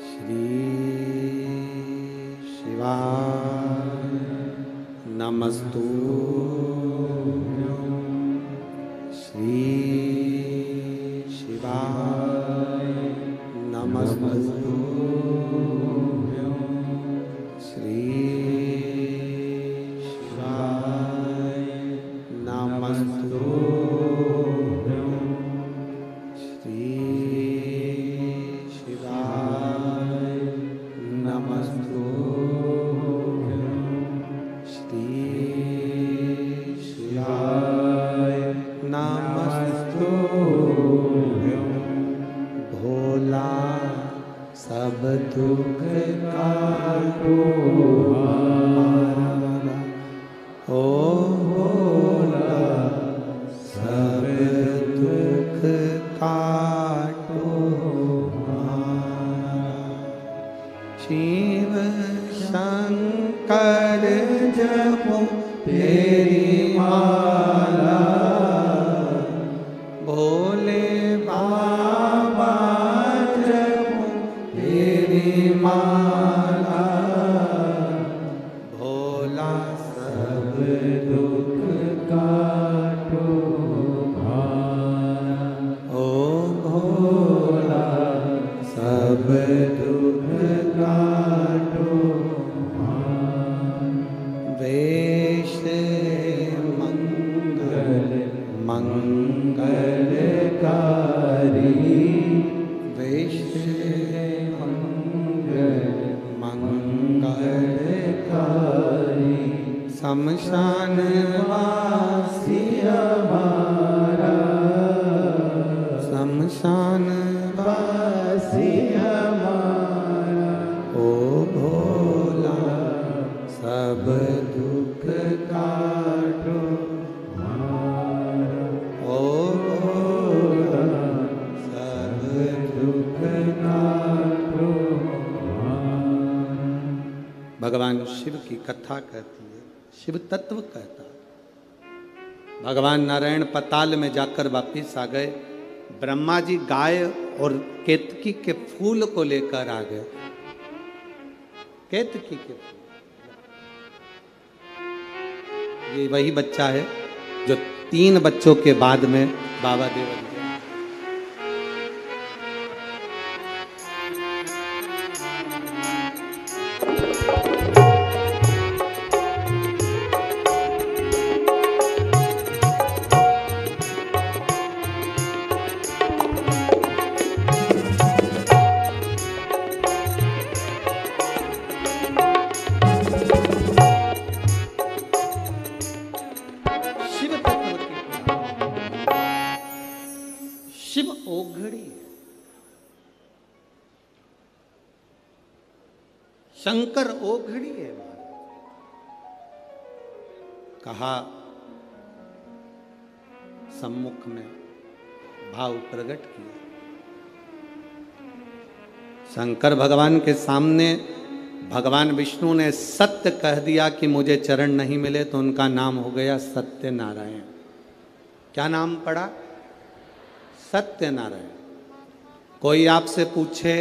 श्री शिवाय नमस्तुभ्यं। श्री शिवाय नमस्तुभ्यं। श्री शिवाय नमस्तुभ्यं। श्री शिवाय नमस्तुभ्यं। श्री शिवाय नमस्तुभ्यं। भोला सब दुख काटो हमारा, ओ भोला सब दुख काटो हमारा। शिव शंकर जपो तेरी माला, भोले बाबा जपो तेरी माला। भोला सब दुख काटो हमारा, ओ भोला सब दुख काटो हमारा। वेश मंगल मंगलकारी, वेश मंगल मंगलकारी। शमशान वासी हमारा, शमशान वासी हमारा। ओ भोला सब दुख काटो हमारा, ओ भोला सब दुख काटो हमारा। भगवान शिव की कथा कहती है, शिव तत्व कहता है। भगवान नारायण पताल में जाकर वापिस आ गए। ब्रह्मा जी गाय और केतकी के फूल को लेकर आ गए। केतकी के फूल, ये वही बच्चा है जो 3 बच्चों के बाद में बाबा देव बन गया। शिव ओघड़ी है, शंकर ओघड़ी है। कहा सम्मुख में भाव प्रकट किया। शंकर भगवान के सामने भगवान विष्णु ने सत्य कह दिया कि मुझे चरण नहीं मिले, तो उनका नाम हो गया सत्य नारायण। क्या नाम पड़ा? सत्यनारायण। कोई आपसे पूछे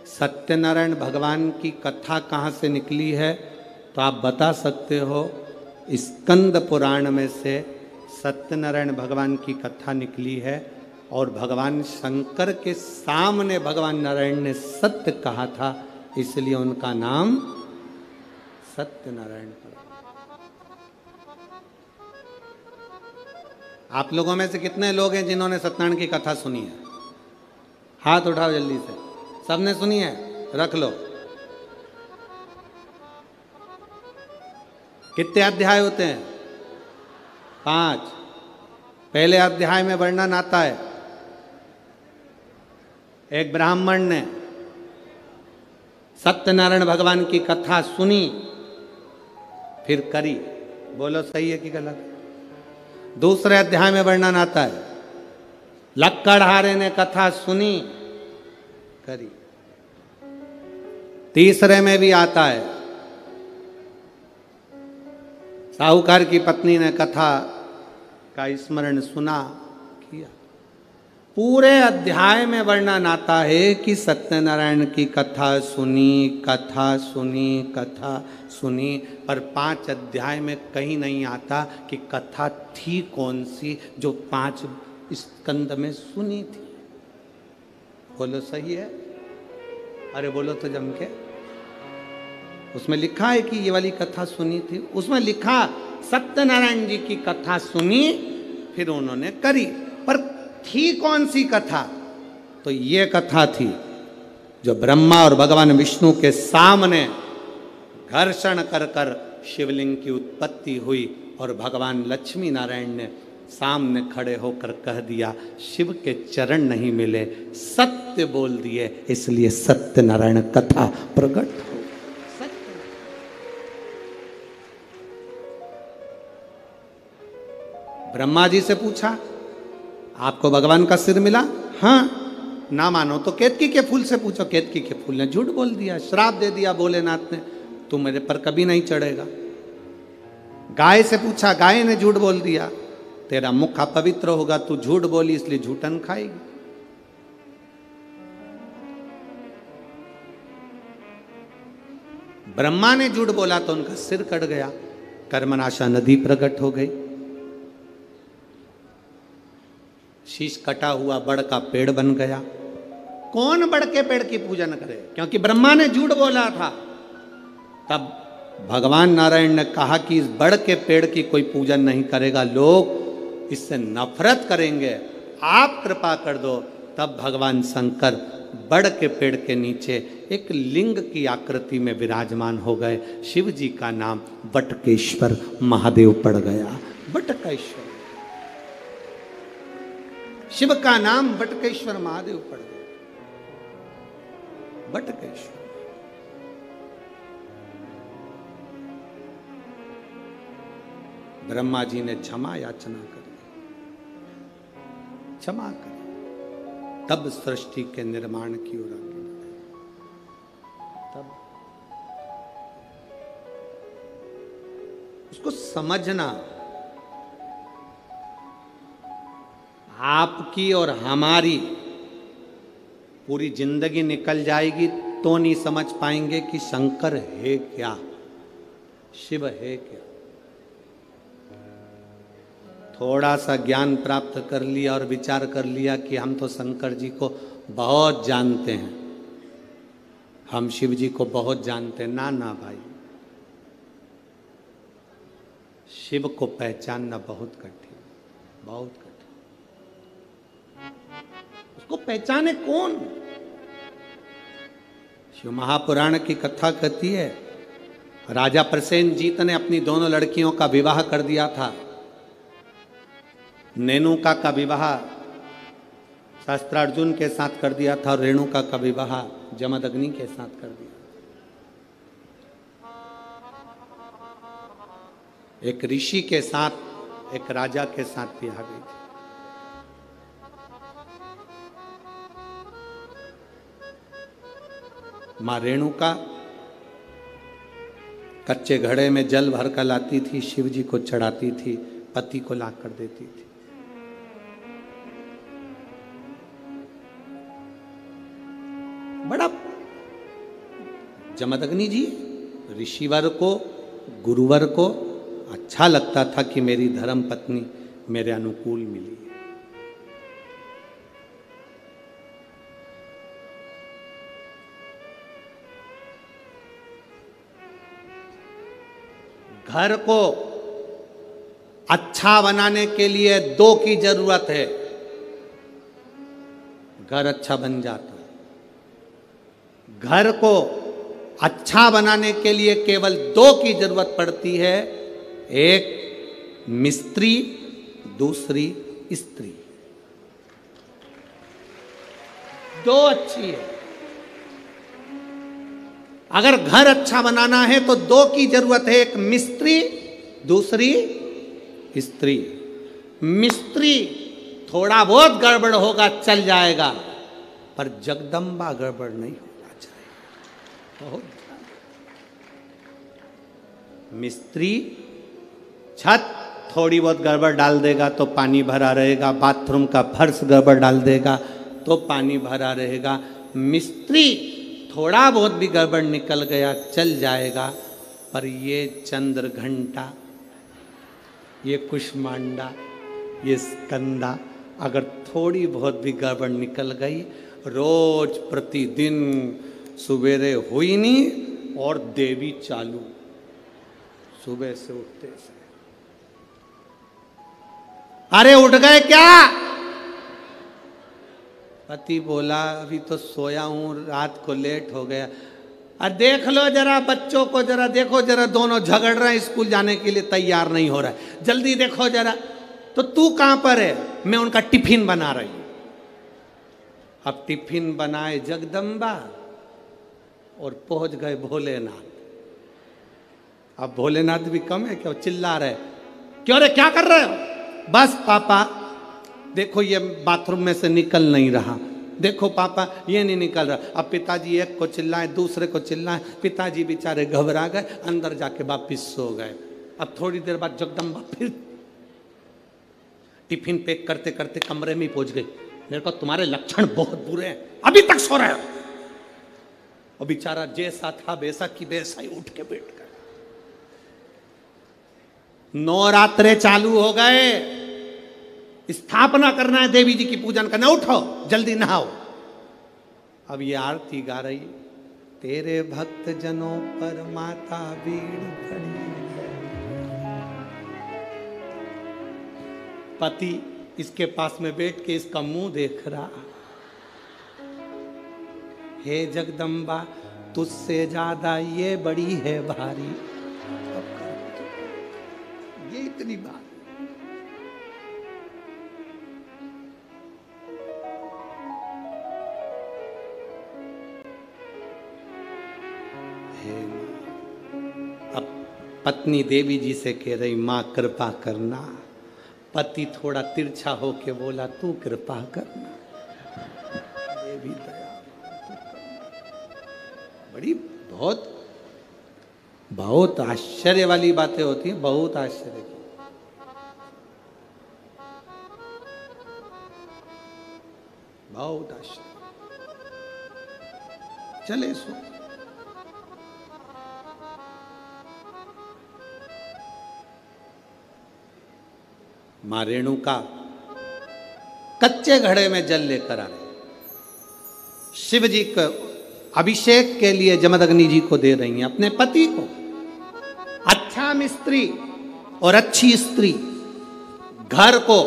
सत्यनारायण भगवान की कथा कहाँ से निकली है, तो आप बता सकते हो स्कंद पुराण में से सत्यनारायण भगवान की कथा निकली है। और भगवान शंकर के सामने भगवान नारायण ने सत्य कहा था, इसलिए उनका नाम सत्यनारायण पड़ा। आप लोगों में से कितने लोग हैं जिन्होंने सत्यनारायण की कथा सुनी है? हाथ उठाओ जल्दी से। सबने सुनी है? रख लो। कितने अध्याय होते हैं? 5। पहले अध्याय में वर्णन आता है, एक ब्राह्मण ने सत्यनारायण भगवान की कथा सुनी, फिर करी। बोलो सही है कि गलत? दूसरे अध्याय में वर्णन आता है, लक्कड़हारे ने कथा सुनी, करी। तीसरे में भी आता है, साहूकार की पत्नी ने कथा का स्मरण सुना किया। पूरे अध्याय में वर्णन आता है कि सत्यनारायण की कथा सुनी, पर 5 अध्याय में कहीं नहीं आता कि कथा थी कौन सी जो 5 स्कंद में सुनी थी। बोलो सही है? अरे बोलो तो जम के। उसमें लिखा है कि ये वाली कथा सुनी थी, उसमें लिखा सत्यनारायण जी की कथा सुनी फिर उन्होंने करी, पर थी कौन सी कथा? तो ये कथा थी जो ब्रह्मा और भगवान विष्णु के सामने घर्षण कर कर शिवलिंग की उत्पत्ति हुई और भगवान लक्ष्मी नारायण ने सामने खड़े होकर कह दिया शिव के चरण नहीं मिले, सत्य बोल दिए, इसलिए सत्यनारायण कथा प्रकट हो। ब्रह्मा जी से पूछा आपको भगवान का सिर मिला? हाँ। ना मानो तो केतकी के फूल से पूछो। केतकी के फूल ने झूठ बोल दिया, श्राप दे दिया भोलेनाथ ने, तू मेरे पर कभी नहीं चढ़ेगा। गाय से पूछा, गाय ने झूठ बोल दिया, तेरा मुख अपवित्र होगा, तू झूठ बोली इसलिए झूठन खाएगी। ब्रह्मा ने झूठ बोला तो उनका सिर कट गया, कर्मनाशा नदी प्रकट हो गई, शीश कटा हुआ बड़ का पेड़ बन गया। कौन बड़ के पेड़ की पूजन करे? क्योंकि ब्रह्मा ने झूठ बोला था। तब भगवान नारायण ने कहा कि इस बड़ के पेड़ की कोई पूजन नहीं करेगा, लोग इससे नफरत करेंगे, आप कृपा कर दो। तब भगवान शंकर बड़ के पेड़ के नीचे एक लिंग की आकृति में विराजमान हो गए। शिव जी का नाम बटकेश्वर महादेव पड़ गया। बटकेश्वर, शिव का नाम बटकेश्वर महादेव पड़ गया। बटकेश्वर। ब्रह्मा जी ने क्षमा याचना करी, क्षमा करी, तब सृष्टि के निर्माण की ओर आगे बढ़े। तब उसको समझना, आपकी और हमारी पूरी जिंदगी निकल जाएगी तो नहीं समझ पाएंगे कि शंकर है क्या, शिव है क्या। थोड़ा सा ज्ञान प्राप्त कर लिया और विचार कर लिया कि हम तो शंकर जी को बहुत जानते हैं, हम शिव जी को बहुत जानते हैं। ना ना भाई, शिव को पहचानना बहुत कठिन, बहुत कठिन। उसको पहचाने कौन? शिव महापुराण की कथा कहती है, राजा प्रसेनजीत ने अपनी दोनों लड़कियों का विवाह कर दिया था। नेनुका का विवाह शास्त्रार्जुन के साथ कर दिया था और रेणुका का विवाह जमदग्नि के साथ कर दिया। एक ऋषि के साथ एक राजा के साथ ब्याह गई थी। मां रेणुका कच्चे घड़े में जल भर कर लाती थी, शिव जी को चढ़ाती थी, पति को ला कर देती थी। बड़ा जमदग्नि जी ऋषिवर को, गुरुवर को अच्छा लगता था कि मेरी धर्म पत्नी मेरे अनुकूल मिली। घर को अच्छा बनाने के लिए 2 की जरूरत है, घर अच्छा बन जाता है। घर को अच्छा बनाने के लिए केवल 2 की जरूरत पड़ती है, एक मिस्त्री, दूसरी स्त्री। 2 अच्छी है। अगर घर अच्छा बनाना है तो 2 की जरूरत है, एक मिस्त्री, दूसरी स्त्री। मिस्त्री थोड़ा बहुत गड़बड़ होगा चल जाएगा, पर जगदम्बा गड़बड़ नहीं होना चाहिए। बहुत मिस्त्री छत थोड़ी बहुत गड़बड़ डाल देगा तो पानी भरा रहेगा, बाथरूम का फर्श गड़बड़ डाल देगा तो पानी भरा रहेगा। मिस्त्री थोड़ा बहुत भी गड़बड़ निकल गया चल जाएगा, पर ये चंद्र घंटा, ये कुष्मांडा, ये स्कंदा अगर थोड़ी बहुत भी गड़बड़ निकल गई, रोज प्रतिदिन सुबेरे हुई नहीं और देवी चालू सुबह से उठते से। अरे उठ गए क्या? पति बोला अभी तो सोया हूं, रात को लेट हो गया। अरे देख लो जरा बच्चों को, जरा देखो, जरा दोनों झगड़ रहे हैं, स्कूल जाने के लिए तैयार नहीं हो रहा है, जल्दी देखो जरा। तो तू कहां पर है? मैं उनका टिफिन बना रही हूं। अब टिफिन बनाए जगदम्बा और पहुंच गए भोलेनाथ। अब भोलेनाथ भी कम है क्या, चिल्ला रहे, क्यों रे क्या कर रहे हो? बस पापा देखो ये बाथरूम में से निकल नहीं रहा, देखो पापा ये नहीं निकल रहा। अब पिताजी एक को चिल्लाए, दूसरे को चिल्लाए, पिताजी बेचारे घबरा गए, अंदर जाके वापिस सो गए। अब थोड़ी देर बाद जगदम्बा फिर टिफिन पैक करते करते कमरे में पहुंच गई। मेरे को तुम्हारे लक्षण बहुत बुरे हैं, अभी तक सो रहे हो। और बेचारा जैसा था वैसा की वैसा ही उठ के बैठ गया। नवरात्रे चालू हो गए, स्थापना करना है, देवी जी की पूजन करना, उठो जल्दी नहाओ। अब ये आरती गा रही, तेरे भक्त जनों पर माता भीड़ पड़ी है। पति इसके पास में बैठ के इसका मुंह देख रहा, हे जगदम्बा तुझसे ज्यादा ये बड़ी है भारी। ये इतनी बात अब पत्नी देवी जी से कह रही, मां कृपा करना। पति थोड़ा तिरछा होके बोला, तू कृपा करना। देवी दया बड़ी बहुत बहुत आश्चर्य वाली बातें होती हैं, बहुत आश्चर्य की। बहुत आश्चर्य। चले सो मां रेणुका कच्चे घड़े में जल लेकर आ रहे, शिव जी को अभिषेक के लिए जमदग्नि जी को दे रही हैं, अपने पति को। अच्छा मिस्त्री और अच्छी स्त्री घर को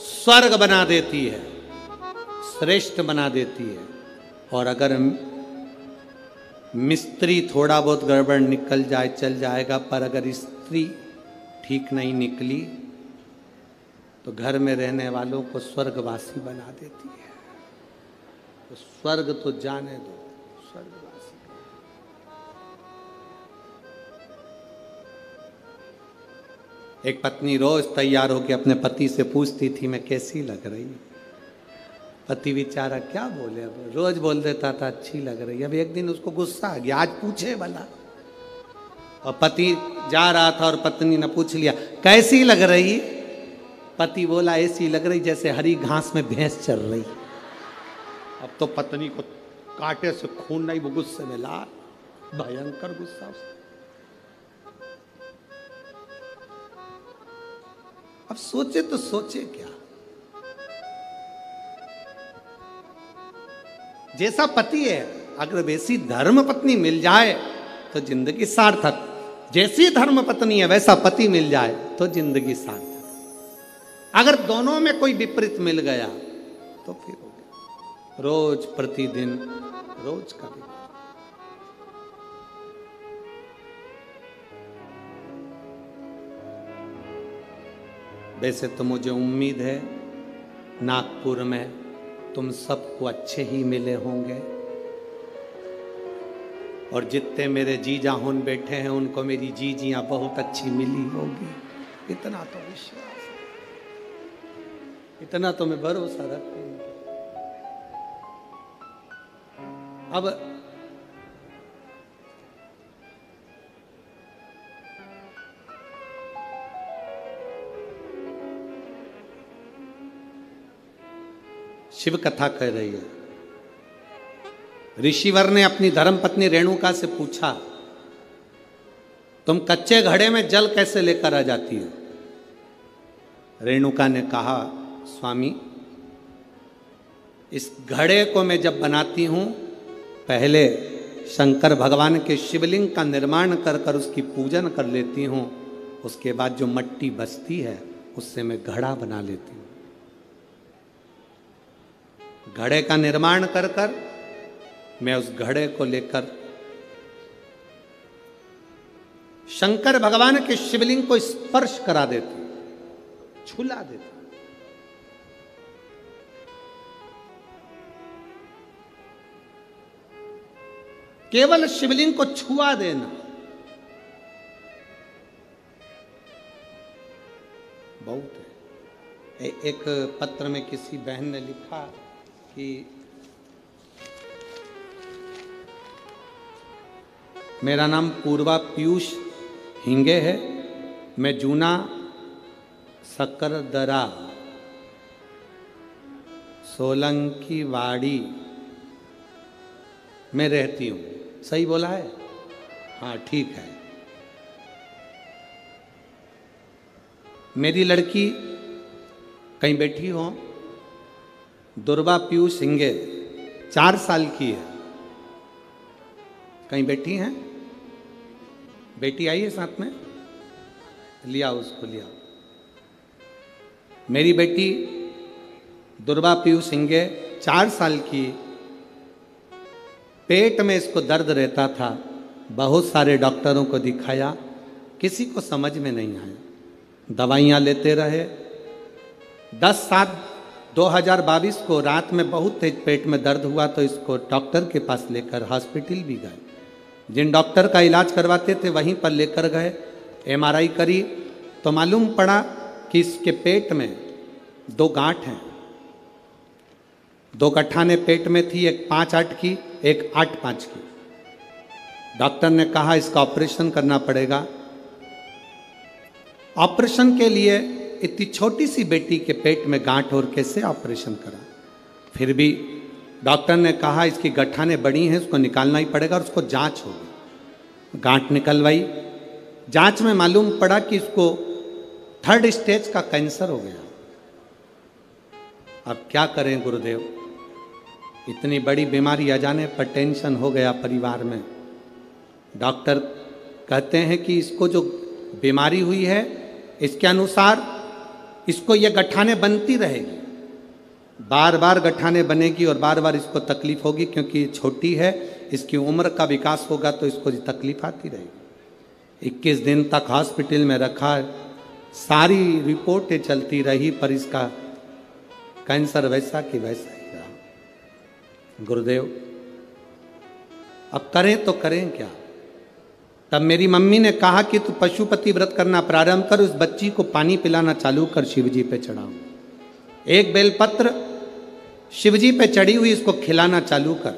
स्वर्ग बना देती है, श्रेष्ठ बना देती है। और अगर मिस्त्री थोड़ा बहुत गड़बड़ निकल जाए चल जाएगा, पर अगर स्त्री ठीक नहीं निकली तो घर में रहने वालों को स्वर्गवासी बना देती है। तो स्वर्ग तो जाने दो, स्वर्गवासी। एक पत्नी रोज तैयार होकर अपने पति से पूछती थी, मैं कैसी लग रही? पति बेचारा क्या बोले, अब रोज बोल देता था अच्छी लग रही। अब एक दिन उसको गुस्सा आ गया, आज पूछे भला। और पति जा रहा था और पत्नी ने पूछ लिया, कैसी लग रही? पति बोला, ऐसी लग रही जैसे हरी घास में भैंस चल रही। अब तो पत्नी को कांटे से खून नहीं, वो गुस्से में लाल, भयंकर गुस्सा। अब सोचे तो सोचे क्या, जैसा पति है अगर वैसी धर्म पत्नी मिल जाए तो जिंदगी सार्थक। जैसी धर्म पत्नी है वैसा पति मिल जाए तो जिंदगी सार्थक। अगर दोनों में कोई विपरीत मिल गया तो फिर हो गया रोज प्रतिदिन रोज का भी। वैसे तो मुझे उम्मीद है नागपुर में तुम सबको अच्छे ही मिले होंगे, और जितने मेरे जीजा होन बैठे हैं उनको मेरी जीजियां बहुत अच्छी मिली होगी। इतना तो विश्वास है, इतना तो मैं भरोसा रखती हूँ। अब शिव कथा कह रही है। ऋषिवर ने अपनी धर्मपत्नी रेणुका से पूछा, तुम कच्चे घड़े में जल कैसे लेकर आ जाती हो? रेणुका ने कहा, स्वामी, इस घड़े को मैं जब बनाती हूं, पहले शंकर भगवान के शिवलिंग का निर्माण कर कर उसकी पूजन कर लेती हूं, उसके बाद जो मट्टी बचती है उससे मैं घड़ा बना लेती हूं। घड़े का निर्माण कर कर मैं उस घड़े को लेकर शंकर भगवान के शिवलिंग को स्पर्श करा देती हूं, छुला देती हूं। केवल शिवलिंग को छुआ देना बहुत है। एक पत्र में किसी बहन ने लिखा कि मेरा नाम पूर्वा पीयूष हिंगे है, मैं जूना सकरदरा सोलंकी वाड़ी में रहती हूँ। सही बोला है? हाँ ठीक है। मेरी लड़की कहीं बैठी हो, दुर्वा पीयूष सिंगे 4 साल की है। कहीं बैठी हैं? बेटी आई है साथ में? लिया उसको, लिया। मेरी बेटी दुर्वा पीयूष सिंगे 4 साल की, पेट में इसको दर्द रहता था, बहुत सारे डॉक्टरों को दिखाया, किसी को समझ में नहीं आया, दवाइयाँ लेते रहे। 10/7/2022 को रात में बहुत तेज पेट में दर्द हुआ तो इसको डॉक्टर के पास लेकर हॉस्पिटल भी गए। जिन डॉक्टर का इलाज करवाते थे वहीं पर लेकर गए, MRI करी तो मालूम पड़ा कि इसके पेट में 2 गांठ हैं। 2 गठाने पेट में थी, एक 5/8 की, एक 8/5 की। डॉक्टर ने कहा इसका ऑपरेशन करना पड़ेगा। ऑपरेशन के लिए इतनी छोटी सी बेटी के पेट में गांठ और कैसे ऑपरेशन करा? फिर भी डॉक्टर ने कहा इसकी गठाने बड़ी हैं, उसको निकालना ही पड़ेगा और उसको जांच होगी। गांठ निकलवाई, जांच में मालूम पड़ा कि इसको 3rd स्टेज का कैंसर हो गया। अब क्या करें गुरुदेव, इतनी बड़ी बीमारी आ जाने पर टेंशन हो गया परिवार में। डॉक्टर कहते हैं कि इसको जो बीमारी हुई है इसके अनुसार इसको ये गठाने बनती रहेगी, बार बार गठाने बनेगी और बार बार इसको तकलीफ होगी, क्योंकि ये छोटी है, इसकी उम्र का विकास होगा तो इसको तकलीफ आती रहेगी। 21 दिन तक हॉस्पिटल में रखा, सारी रिपोर्टें चलती रही, पर इसका कैंसर वैसा कि वैसा ही रहा। गुरुदेव अब करें तो करें क्या? तब मेरी मम्मी ने कहा कि तू पशुपति व्रत करना प्रारंभ कर, उस बच्ची को पानी पिलाना चालू कर, शिवजी पे चढ़ाओ। एक बेलपत्र शिवजी पे चढ़ी हुई इसको खिलाना चालू कर।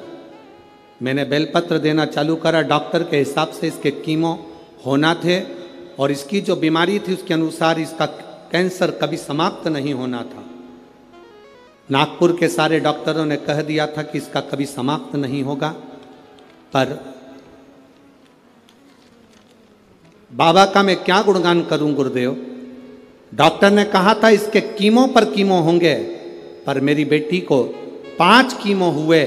मैंने बेलपत्र देना चालू करा। डॉक्टर के हिसाब से इसके कीमो होना थे और इसकी जो बीमारी थी उसके अनुसार इसका कैंसर कभी समाप्त नहीं होना था। नागपुर के सारे डॉक्टरों ने कह दिया था कि इसका कभी समाप्त नहीं होगा, पर बाबा का मैं क्या गुणगान करूं गुरुदेव। डॉक्टर ने कहा था इसके कीमो पर कीमो होंगे, पर मेरी बेटी को 5 कीमो हुए,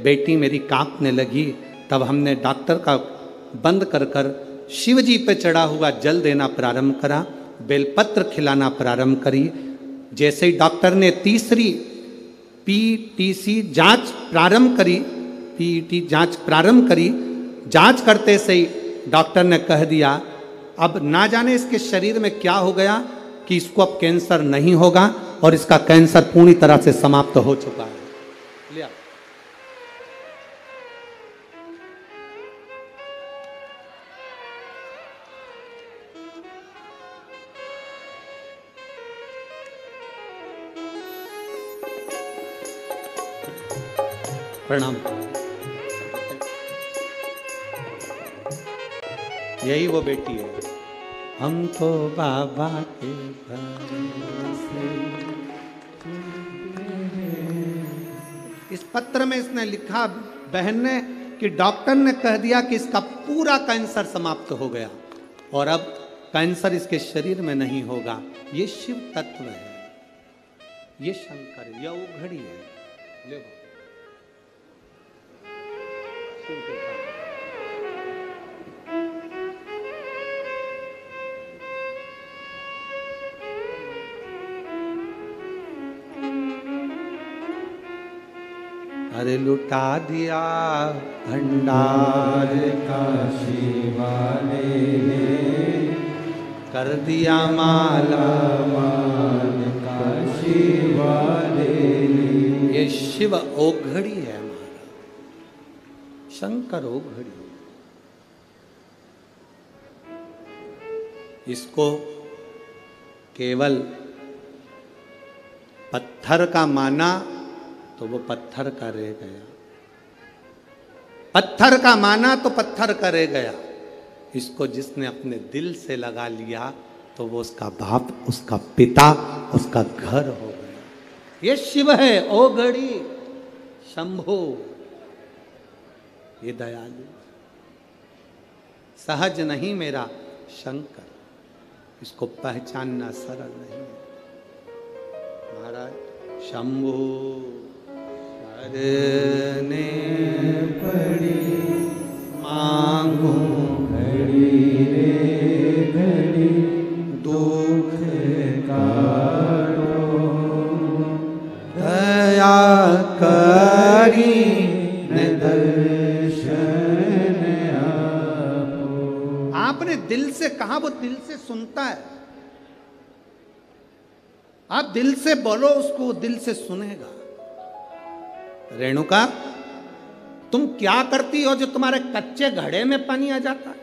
बेटी मेरी कांपने लगी। तब हमने डॉक्टर का बंद कर कर शिवजी पे चढ़ा हुआ जल देना प्रारंभ करा, बेलपत्र खिलाना प्रारंभ करी। जैसे ही डॉक्टर ने तीसरी PTC जांच प्रारंभ करी, PET जांच प्रारंभ करी, जांच करते से ही डॉक्टर ने कह दिया अब ना जाने इसके शरीर में क्या हो गया कि इसको अब कैंसर नहीं होगा और इसका कैंसर पूरी तरह से समाप्त हो चुका है। लिया प्रणाम। यही वो बेटी है। हम तो बाबा के भरोसे इस पत्र में इसने लिखा बहन ने कि डॉक्टर ने कह दिया कि इसका पूरा कैंसर समाप्त हो गया और अब कैंसर इसके शरीर में नहीं होगा। ये शिव तत्व है, ये शंकर, यह उघड़ी है। ले शिव के पास। अरे लुटा दिया भंडार का शिवाने ने, कर दिया माला माल का शिवाने ने। ये शिव ओघड़ी है हमारा, शंकर ओघड़ी। इसको केवल पत्थर का माना तो वो पत्थर का रह गया, पत्थर का माना तो पत्थर का रह गया। इसको जिसने अपने दिल से लगा लिया तो वो उसका बाप, उसका पिता, उसका घर हो गया। ये शिव है ओघड़ी शंभो, ये दयालु सहज नहीं मेरा शंकर, इसको पहचानना सरल नहीं है। महाराज शंभो शरने पड़ी मांगू घड़ी रे घड़ी, दुख काटो दया करी न दर्शन आपो। आपने दिल से कहा, वो दिल से सुनता है। आप दिल से बोलो उसको, दिल से सुनेगा। रेणुका तुम क्या करती हो जो तुम्हारे कच्चे घड़े में पानी आ जाता है?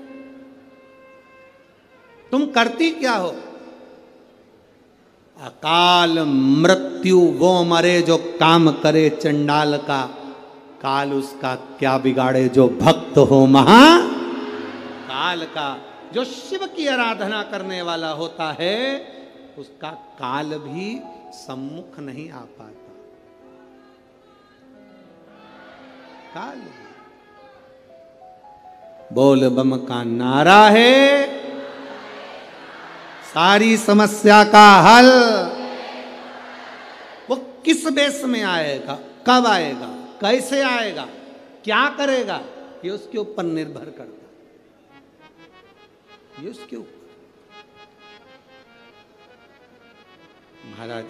तुम करती क्या हो? अकाल मृत्यु वो मरे जो काम करे चंडाल का, काल उसका क्या बिगाड़े जो भक्त हो महा काल का। जो शिव की आराधना करने वाला होता है उसका काल भी सम्मुख नहीं आ पाता। काल बोल बम का नारा है, सारी समस्या का हल। वो किस बेस में आएगा, कब आएगा, कैसे आएगा, क्या करेगा, ये उसके ऊपर निर्भर करता है। ये उसके ऊपर। महाराज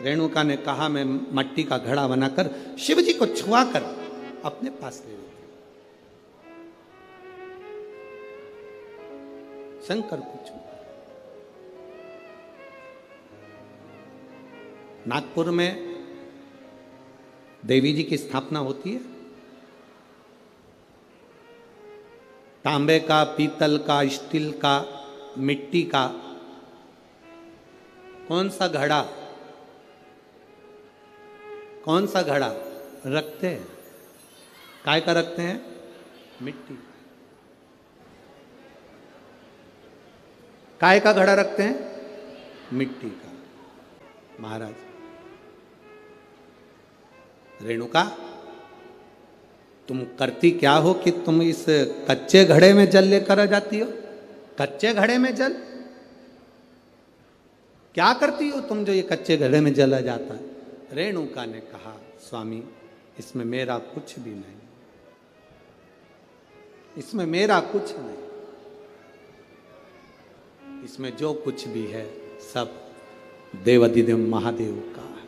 रेणुका ने कहा मैं मट्टी का घड़ा बनाकर शिव जी को छुआ कर अपने पास ले लेती हूं। शंकर को छुआ। नागपुर में देवी जी की स्थापना होती है। तांबे का, पीतल का, स्टील का, मिट्टी का कौन सा घड़ा, कौन सा घड़ा रखते हैं? काय का रखते हैं? मिट्टी। काय का घड़ा रखते हैं? मिट्टी का। महाराज रेणुका तुम करती क्या हो कि तुम इस कच्चे घड़े में जल लेकर आ जाती हो? कच्चे घड़े में जल क्या करती हो तुम जो ये कच्चे घड़े में जला जाता है? रेणुका ने कहा स्वामी इसमें मेरा कुछ भी नहीं, इसमें मेरा कुछ नहीं, इसमें जो कुछ भी है सब देवाधिदेव महादेव का है।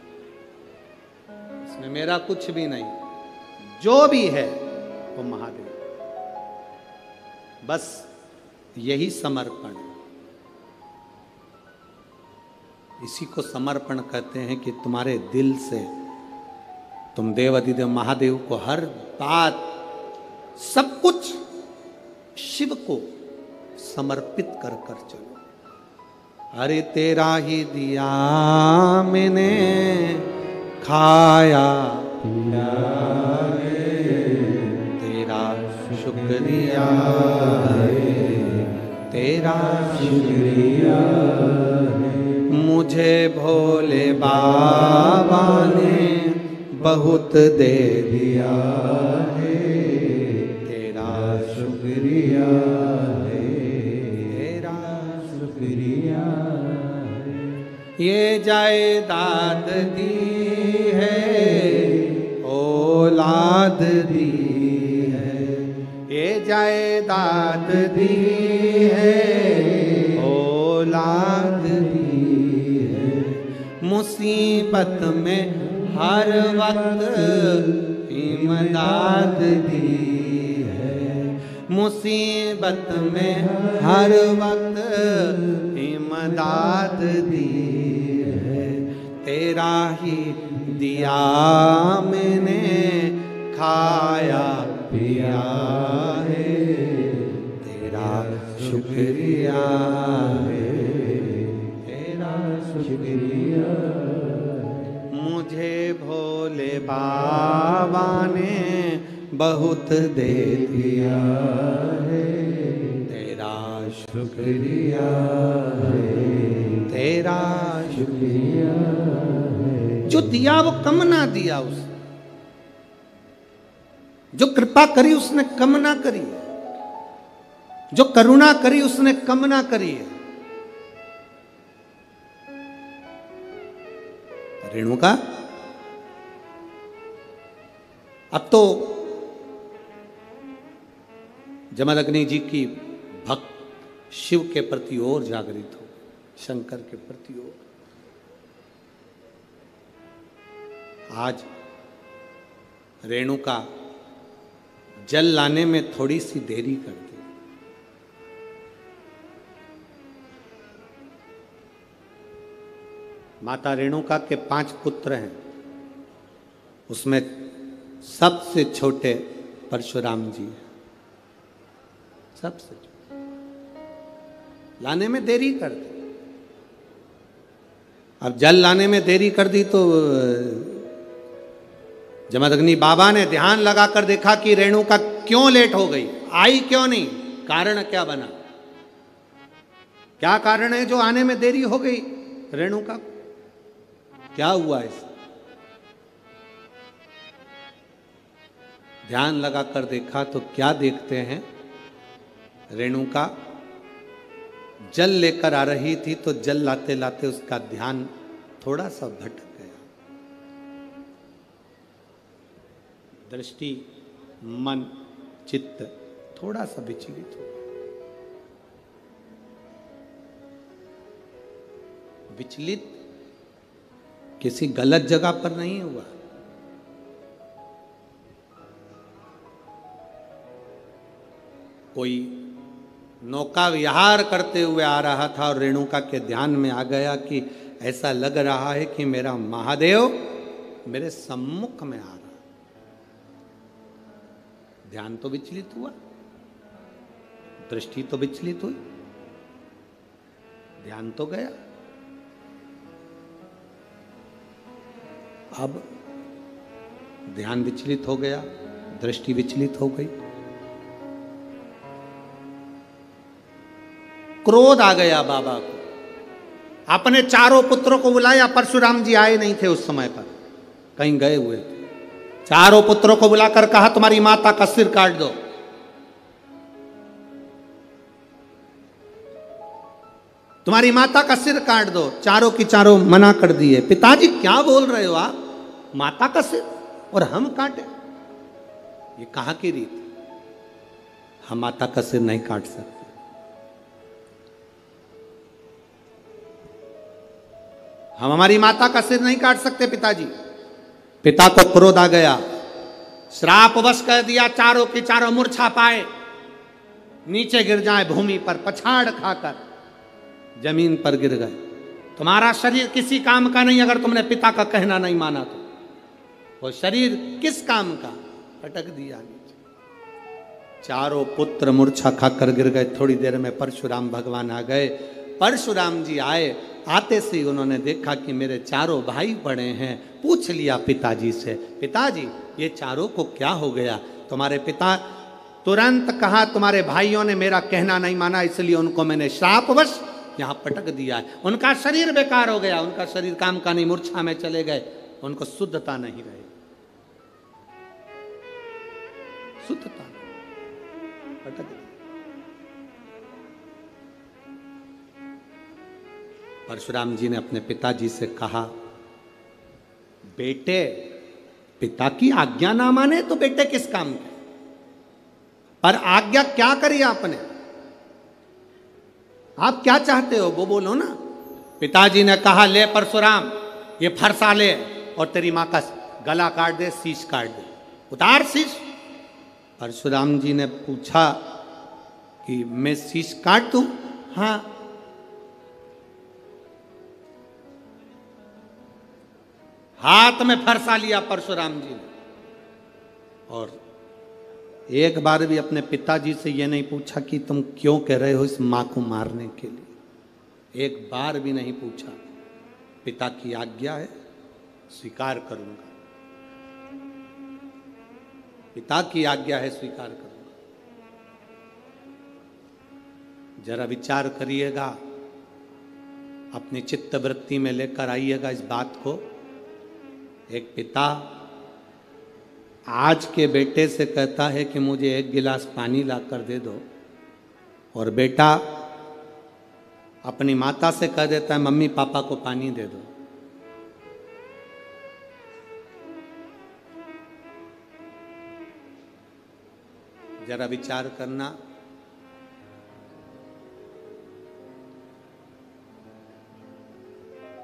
इसमें मेरा कुछ भी नहीं, जो भी है वो महादेव। बस यही समर्पण है। इसी को समर्पण कहते हैं कि तुम्हारे दिल से तुम देवाधिदेव महादेव को हर बात, सब कुछ शिव को समर्पित कर कर चलो। अरे तेरा ही दिया मैंने खाया पिया, तेरा शुक्रिया है, तेरा शुक्रिया है। मुझे भोले बाबा ने बहुत दे दिया है, तेरा शुक्रिया है, तेरा शुक्रिया है। ये जायदाद दी है, औलाद दी है, ये जायदाद दी है, औलाद दी है। मुसीबत में हर वक्त इमदाद दी है, मुसीबत में हर वक्त इमदाद दी है। तेरा ही दिया मैंने खाया पिया है, तेरा शुक्रिया है, तेरा शुक्रिया। मुझे भोले बाबा ने बहुत दे दिया है, तेरा शुक्रिया है, तेरा शुक्रिया है। जो दिया वो कम ना दिया, उस जो कृपा करी उसने कम ना करी, जो करुणा करी उसने कम ना करी है। रेणुका अब तो जमदग्नि जी की भक्त शिव के प्रति और जागृत हो, शंकर के प्रति और। आज रेणुका जल लाने में थोड़ी सी देरी करती। माता रेणुका के 5 पुत्र हैं, उसमें सबसे छोटे परशुराम जी हैं, सबसे छोटे। लाने में देरी कर दी। अब जल लाने में देरी कर दी तो जमदग्नि बाबा ने ध्यान लगाकर देखा कि रेणुका क्यों लेट हो गई, आई क्यों नहीं, कारण क्या बना, क्या कारण है जो आने में देरी हो गई रेणुका, क्या हुआ इस। ध्यान लगाकर देखा तो क्या देखते हैं, रेणुका जल लेकर आ रही थी तो जल लाते लाते उसका ध्यान थोड़ा सा भटक गया, दृष्टि मन चित्त थोड़ा सा विचलित हो। विचलित किसी गलत जगह पर नहीं हुआ, कोई नौका विहार करते हुए आ रहा था और रेणुका के ध्यान में आ गया कि ऐसा लग रहा है कि मेरा महादेव मेरे सम्मुख में आ रहा। ध्यान तो विचलित हुआ, दृष्टि तो विचलित हुई, ध्यान तो गया। अब ध्यान विचलित हो गया, दृष्टि विचलित हो गई, क्रोध आ गया बाबा को। अपने चारों पुत्रों को बुलाया, परशुराम जी आए नहीं थे उस समय पर, कहीं गए हुए थे। चारों पुत्रों को बुलाकर कहा तुम्हारी माता का सिर काट दो। तुम्हारी माता का सिर काट दो। चारों की चारों मना कर दिए। पिताजी क्या बोल रहे हो आप, माता का सिर और हम काटे, ये कहां की रीत, हम माता का सिर नहीं काट सकते। हम हमारी माता का सिर नहीं काट सकते पिताजी। पिता को क्रोध आ गया, श्रापवश कह दिया चारों की चारों मूर्छा पाए, नीचे गिर जाए भूमि पर, पछाड़ खाकर जमीन पर गिर गए। तुम्हारा शरीर किसी काम का नहीं अगर तुमने पिता का कहना नहीं माना तो। वो शरीर किस काम का, पटक दिया नीचे। चारों पुत्र मूर्छा खाकर गिर गए। थोड़ी देर में परशुराम भगवान आ गए। परशुराम जी आए, आते से उन्होंने देखा कि मेरे चारों भाई पड़े हैं। पूछ लिया पिताजी से, पिताजी ये चारों को क्या हो गया। तुम्हारे पिता तुरंत कहा तुम्हारे भाइयों ने मेरा कहना नहीं माना, इसलिए उनको मैंने श्रापवश यहाँ पटक दिया है। उनका शरीर बेकार हो गया, उनका शरीर काम का नहीं, मूर्छा में चले गए, उनको शुद्धता नहीं रही। सुतता अटक गया। परशुराम जी ने अपने पिताजी से कहा, बेटे पिता की आज्ञा ना माने तो बेटे किस काम के, पर आज्ञा क्या करी आपने, आप क्या चाहते हो वो बोलो ना। पिताजी ने कहा, ले परशुराम ये फरसा ले और तेरी मां का गला काट दे, शीश काट दे, उतार शीश। परशुराम जी ने पूछा कि मैं शीश काट दूं? हाँ। हाथ में फरसा लिया परशुराम जी ने, और एक बार भी अपने पिताजी से यह नहीं पूछा कि तुम क्यों कह रहे हो इस मां को मारने के लिए, एक बार भी नहीं पूछा। पिता की आज्ञा है, स्वीकार करूंगा, पिता की आज्ञा है, स्वीकार करूंगा। जरा विचार करिएगा, अपनी चित्त वृत्ति में लेकर आइएगा इस बात को। एक पिता आज के बेटे से कहता है कि मुझे एक गिलास पानी ला कर दे दो, और बेटा अपनी माता से कह देता है मम्मी पापा को पानी दे दो। जरा विचार करना,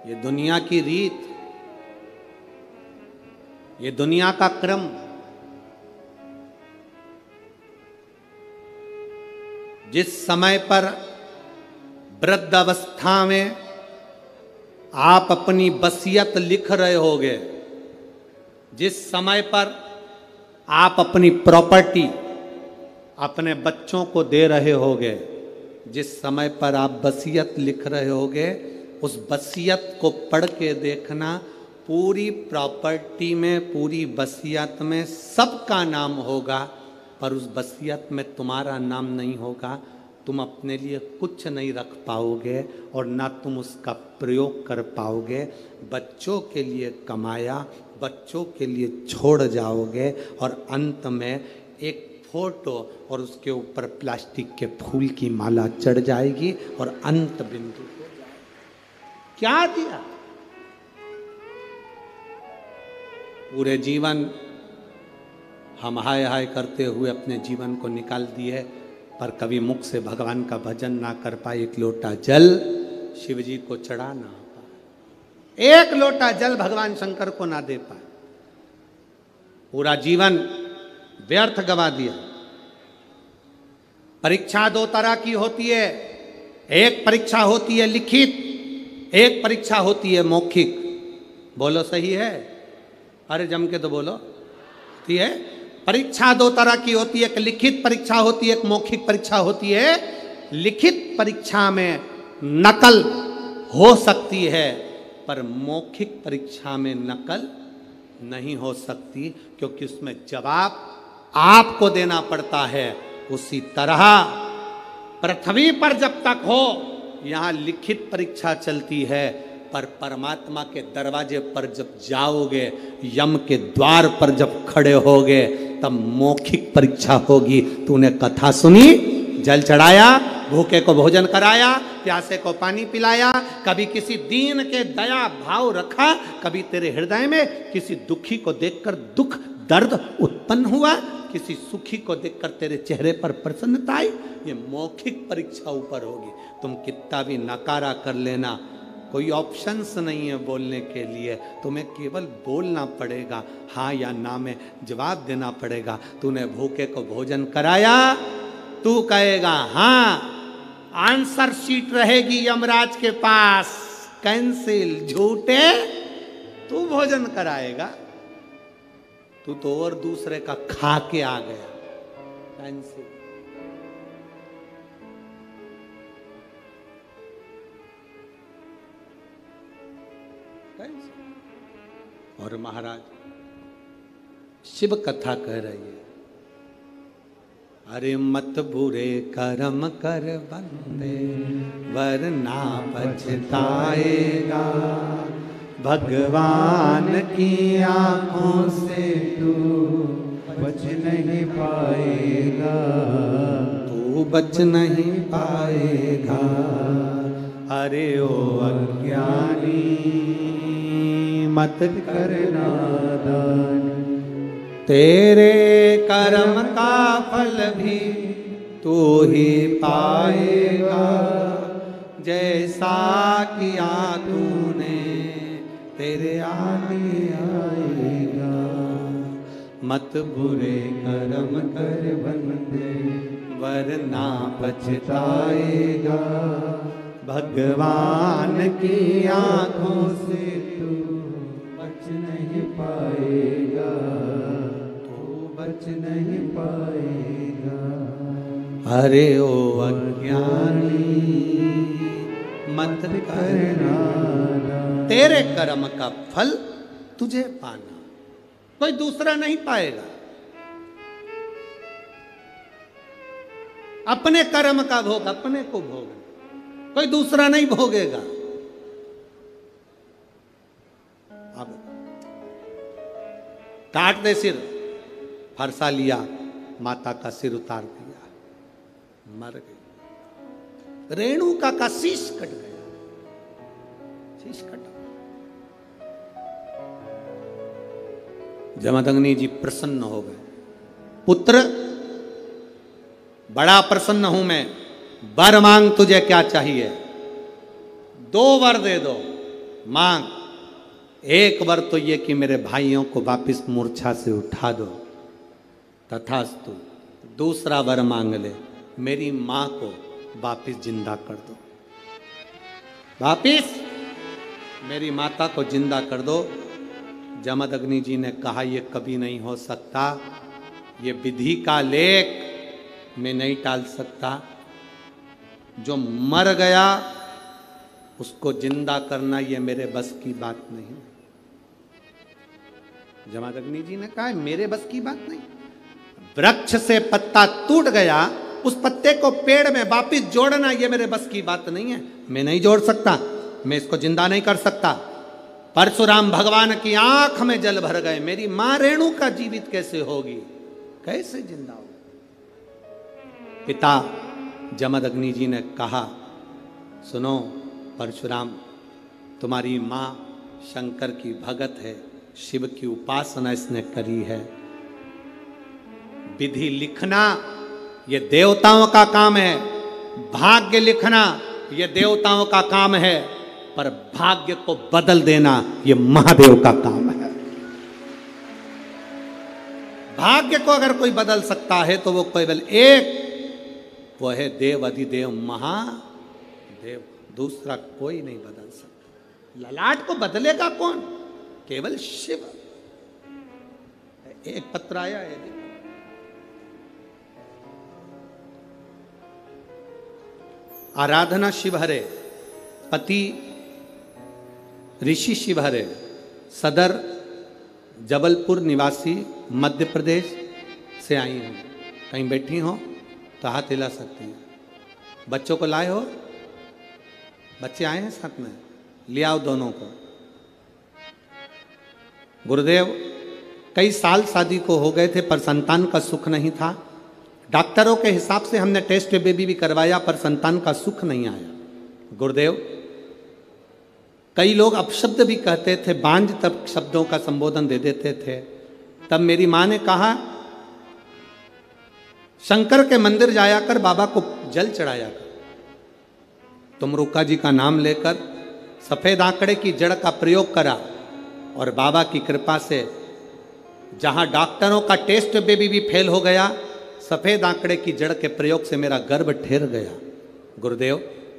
ये दुनिया की रीत, ये दुनिया का क्रम। जिस समय पर वृद्ध अवस्था में आप अपनी वसीयत लिख रहे होगे, जिस समय पर आप अपनी प्रॉपर्टी अपने बच्चों को दे रहे होगे, जिस समय पर आप वसीयत लिख रहे होगे, उस वसीयत को पढ़ के देखना, पूरी प्रॉपर्टी में, पूरी वसीयत में सबका नाम होगा, पर उस वसीयत में तुम्हारा नाम नहीं होगा। तुम अपने लिए कुछ नहीं रख पाओगे और ना तुम उसका प्रयोग कर पाओगे। बच्चों के लिए कमाया, बच्चों के लिए छोड़ जाओगे, और अंत में एक फोटो और उसके ऊपर प्लास्टिक के फूल की माला चढ़ जाएगी और अंत बिंदु हो जाएगा। क्या दिया? पूरे जीवन हम हाय हाय करते हुए अपने जीवन को निकाल दिए, पर कभी मुख से भगवान का भजन ना कर पाए, एक लोटा जल शिव जी को चढ़ा ना पाए, एक लोटा जल भगवान शंकर को ना दे पाए, पूरा जीवन व्यर्थ गवा दिया। परीक्षा दो तरह की होती है, एक परीक्षा होती है लिखित, एक परीक्षा होती है मौखिक। बोलो सही है? अरे जम के तो बोलो। ठीक है, परीक्षा दो तरह की होती है, एक लिखित परीक्षा होती है, एक मौखिक परीक्षा होती है। लिखित परीक्षा में नकल हो सकती है, पर मौखिक परीक्षा में नकल नहीं हो सकती, क्योंकि उसमें जवाब आपको देना पड़ता है। उसी तरह पृथ्वी पर जब तक हो, यहां लिखित परीक्षा चलती है, पर परमात्मा के दरवाजे पर जब जाओगे, यम के द्वार पर जब खड़े होगे, तब मौखिक परीक्षा होगी। तूने कथा सुनी, जल चढ़ाया, भूखे को भोजन कराया, प्यासे को पानी पिलाया, कभी किसी दीन के दया भाव रखा, कभी तेरे हृदय में किसी दुखी को देखकर दुख दर्द उत्पन्न हुआ, किसी सुखी को देखकर तेरे चेहरे पर प्रसन्नता आई। ये मौखिक परीक्षा ऊपर होगी। तुम कितना भी नकारा कर लेना, कोई ऑप्शंस नहीं है बोलने के लिए, तुम्हें केवल बोलना पड़ेगा, हाँ या ना में जवाब देना पड़ेगा। तूने भूखे को भोजन कराया, तू कहेगा हाँ, आंसर शीट रहेगी यमराज के पास, कैंसिल। झूठे, तू भोजन कराएगा, तू तो और दूसरे का खा के आ गया, कैंसिल। और महाराज शिव कथा कह रही है, अरे मत बुरे कर्म कर बंदे, वरना पछताएगा, भगवान की आंखों से तू बच नहीं पाए। बच नहीं पाएगा। अरे ओ अज्ञानी मत करना दानी, तेरे कर्म का फल भी तू ही पाएगा। जैसा किया तूने तेरे आगे आएगा। मत बुरे कर्म कर बंदे वरना पछताएगा। भगवान की आंखों से तू बच नहीं पाएगा, तू बच नहीं पाएगा। अरे ओ अज्ञानी मत करना, तेरे कर्म का फल तुझे पाना, कोई दूसरा नहीं पाएगा। अपने कर्म का भोग अपने को भोगना, कोई दूसरा नहीं भोगेगा। अब काट दे सिर, फरसा लिया, माता का सिर उतार दिया, मर गई। रेणुका का शीश कट गया, शीश कटा। जमदग्नि जी प्रसन्न हो गए। पुत्र बड़ा प्रसन्न हूं मैं, वर मांग, तुझे क्या चाहिए? 2 वर दे दो। मांग, एक वर तो ये कि मेरे भाइयों को वापिस मूर्छा से उठा दो, तथास्तु। दूसरा वर मांग ले, मेरी मां को वापिस जिंदा कर दो, वापिस मेरी माता को जिंदा कर दो। जमदग्नि जी ने कहा यह कभी नहीं हो सकता, ये विधि का लेख मैं नहीं टाल सकता। जो मर गया उसको जिंदा करना ये मेरे बस की बात नहीं। जमदग्नि जी ने कहा मेरे बस की बात नहीं। वृक्ष से पत्ता टूट गया, उस पत्ते को पेड़ में वापिस जोड़ना ये मेरे बस की बात नहीं है, मैं नहीं जोड़ सकता, मैं इसको जिंदा नहीं कर सकता। परशुराम भगवान की आंख में जल भर गए, मेरी मां रेणुका जीवित कैसे होगी, कैसे जिंदा होगी? पिता जमदग्नि जी ने कहा सुनो परशुराम, तुम्हारी मां शंकर की भगत है, शिव की उपासना इसने करी है। विधि लिखना ये देवताओं का काम है, भाग्य लिखना ये देवताओं का काम है, पर भाग्य को बदल देना ये महादेव का काम है। भाग्य को अगर कोई बदल सकता है तो वो केवल एक, वो है देव अधिदेव महादेव, दूसरा कोई नहीं बदल सकता। ललाट को बदलेगा कौन? केवल शिव। एक पत्र आया है, आराधना शिवहरे, पति ऋषि शिवहरे, सदर जबलपुर निवासी, मध्य प्रदेश से आई हूँ। कहीं बैठी हो तो हाथ हिला सकती हैं। बच्चों को लाए हो? बच्चे आए हैं साथ में, ले आओ दोनों को। गुरुदेव कई साल शादी को हो गए थे पर संतान का सुख नहीं था। डॉक्टरों के हिसाब से हमने टेस्ट बेबी भी करवाया पर संतान का सुख नहीं आया। गुरुदेव कई लोग अपशब्द भी कहते थे, बांझ तब शब्दों का संबोधन दे देते थे। तब मेरी मां ने कहा शंकर के मंदिर जाया कर, बाबा को जल चढ़ाया कर। तुम रुक्का जी का नाम लेकर सफेद आंकड़े की जड़ का प्रयोग करा और बाबा की कृपा से जहां डॉक्टरों का टेस्ट बेबी भी फेल हो गया, सफेद आंकड़े की जड़ के प्रयोग से मेरा गर्भ ठहर गया। गुरुदेव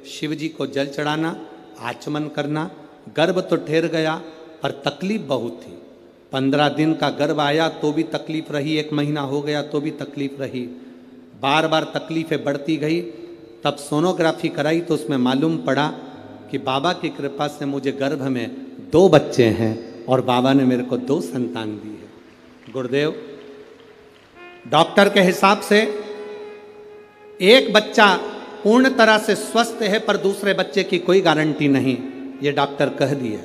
शिव जी को जल चढ़ाना, आचमन करना, गर्भ तो ठहर गया पर तकलीफ बहुत थी। 15 दिन का गर्भ आया तो भी तकलीफ रही, 1 महीना हो गया तो भी तकलीफ रही, बार बार तकलीफें बढ़ती गई। तब सोनोग्राफी कराई तो उसमें मालूम पड़ा कि बाबा की कृपा से मुझे गर्भ में 2 बच्चे हैं और बाबा ने मेरे को 2 संतान दी है। गुरुदेव डॉक्टर के हिसाब से एक बच्चा पूर्ण तरह से स्वस्थ है पर दूसरे बच्चे की कोई गारंटी नहीं, ये डॉक्टर कह दिए।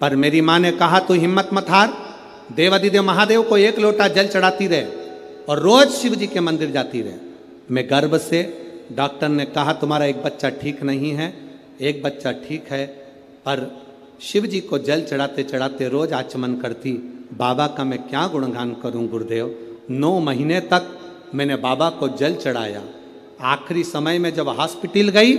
पर मेरी मां ने कहा तू हिम्मत मत हार, देवाधिदेव महादेव को 1 लोटा जल चढ़ाती रहे और रोज शिव जी के मंदिर जाती रहे। मैं गर्भ से, डॉक्टर ने कहा तुम्हारा एक बच्चा ठीक नहीं है, एक बच्चा ठीक है, पर शिव जी को जल चढ़ाते चढ़ाते रोज आचमन करती, बाबा का मैं क्या गुणगान करूं गुरुदेव। 9 महीने तक मैंने बाबा को जल चढ़ाया। आखिरी समय में जब हॉस्पिटल गई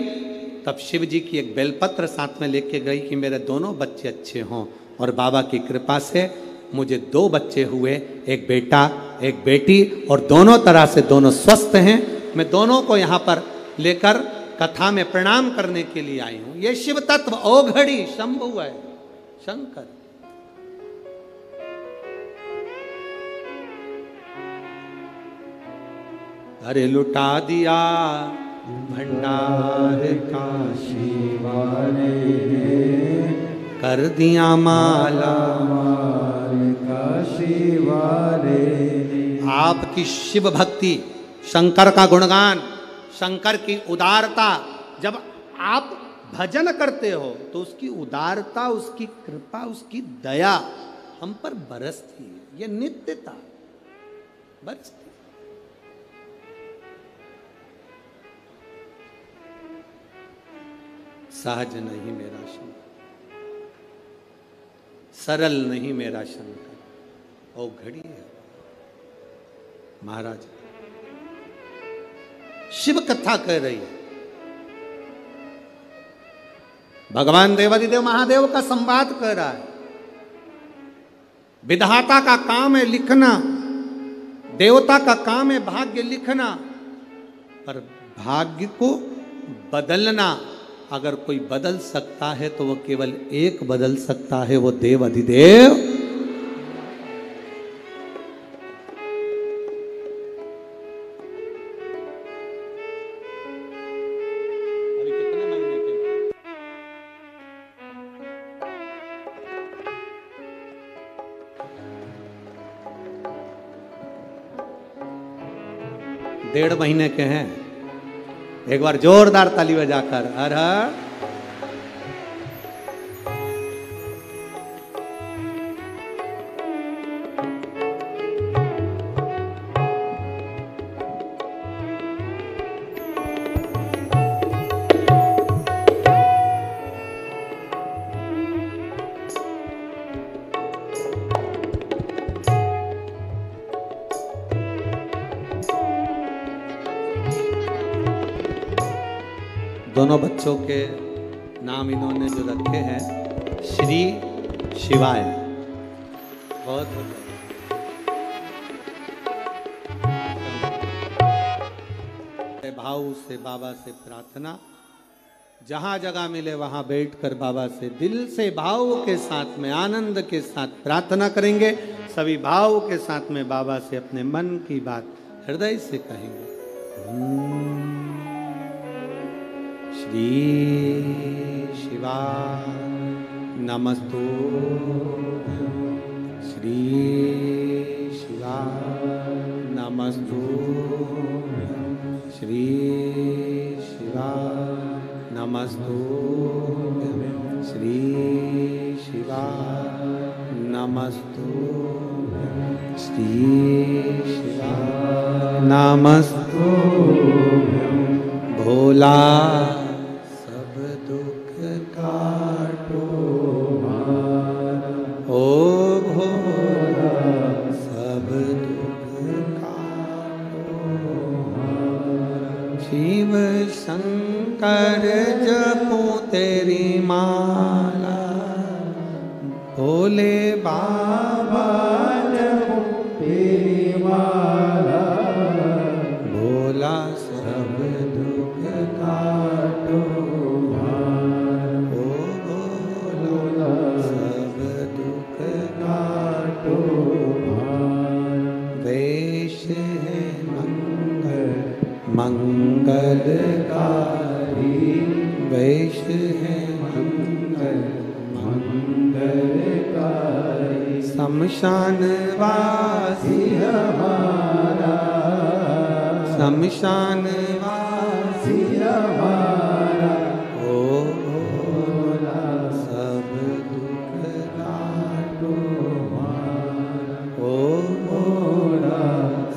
तब शिव जी की एक बेलपत्र साथ में लेके गई कि मेरे दोनों बच्चे अच्छे हों, और बाबा की कृपा से मुझे 2 बच्चे हुए, एक बेटा एक बेटी, और दोनों तरह से दोनों स्वस्थ हैं। मैं दोनों को यहाँ पर लेकर कथा में प्रणाम करने के लिए आई हूं। ये शिव तत्व ओघड़ी शंभु है, शंकर। अरे लुटा दिया भंडार का शिवाने, कर दिया माला का शिवाने। आपकी शिव भक्ति, शंकर का गुणगान, शंकर की उदारता, जब आप भजन करते हो तो उसकी उदारता, उसकी कृपा, उसकी दया हम पर बरसती है। ये नित्यता बरसती। सहज नहीं मेरा शंकर, सरल नहीं मेरा शंकर, औघड़ी है। महाराज शिव कथा कह रही है, भगवान देवादिदेव महादेव का संवाद कर रहा है। विधाता का काम है लिखना, देवता का काम है भाग्य लिखना, पर भाग्य को बदलना अगर कोई बदल सकता है तो वो केवल एक बदल सकता है, वो देव अधिदेव। अभी कितने महीने के? 1.5 महीने के हैं। एक बार जोरदार ताली बजाकर हर हर। दोनों बच्चों के नाम इन्होंने जो रखे हैं, श्री शिवाय। बहुत भाव से बाबा से प्रार्थना, जहां जगह मिले वहां बैठकर बाबा से दिल से भाव के साथ में, आनंद के साथ प्रार्थना करेंगे। सभी भाव के साथ में बाबा से अपने मन की बात हृदय से कहेंगे। श्री शिवाय नमस्तु, श्री शिवाय नमस्तु, श्री शिवाय नमस्तु, श्री शिवाय नमस्तु, श्री शिवाय नमस्तु। भोला सब दुख काटो मारा, ओ भोला सब दुख काटो मारा। शिव शंकर जपो तेरी माला, भोले बाबा जपो तेरी माला। भोला सब दुख काटो मारा, ओ भोला सब दुख काटो मारा। वेश है मंगलकारी, वेश है मंगलकारी। शमशान वासी हमारा, शमशान वासी हमारा। ओ भोला सब दुख काटो मारा, ओ भोला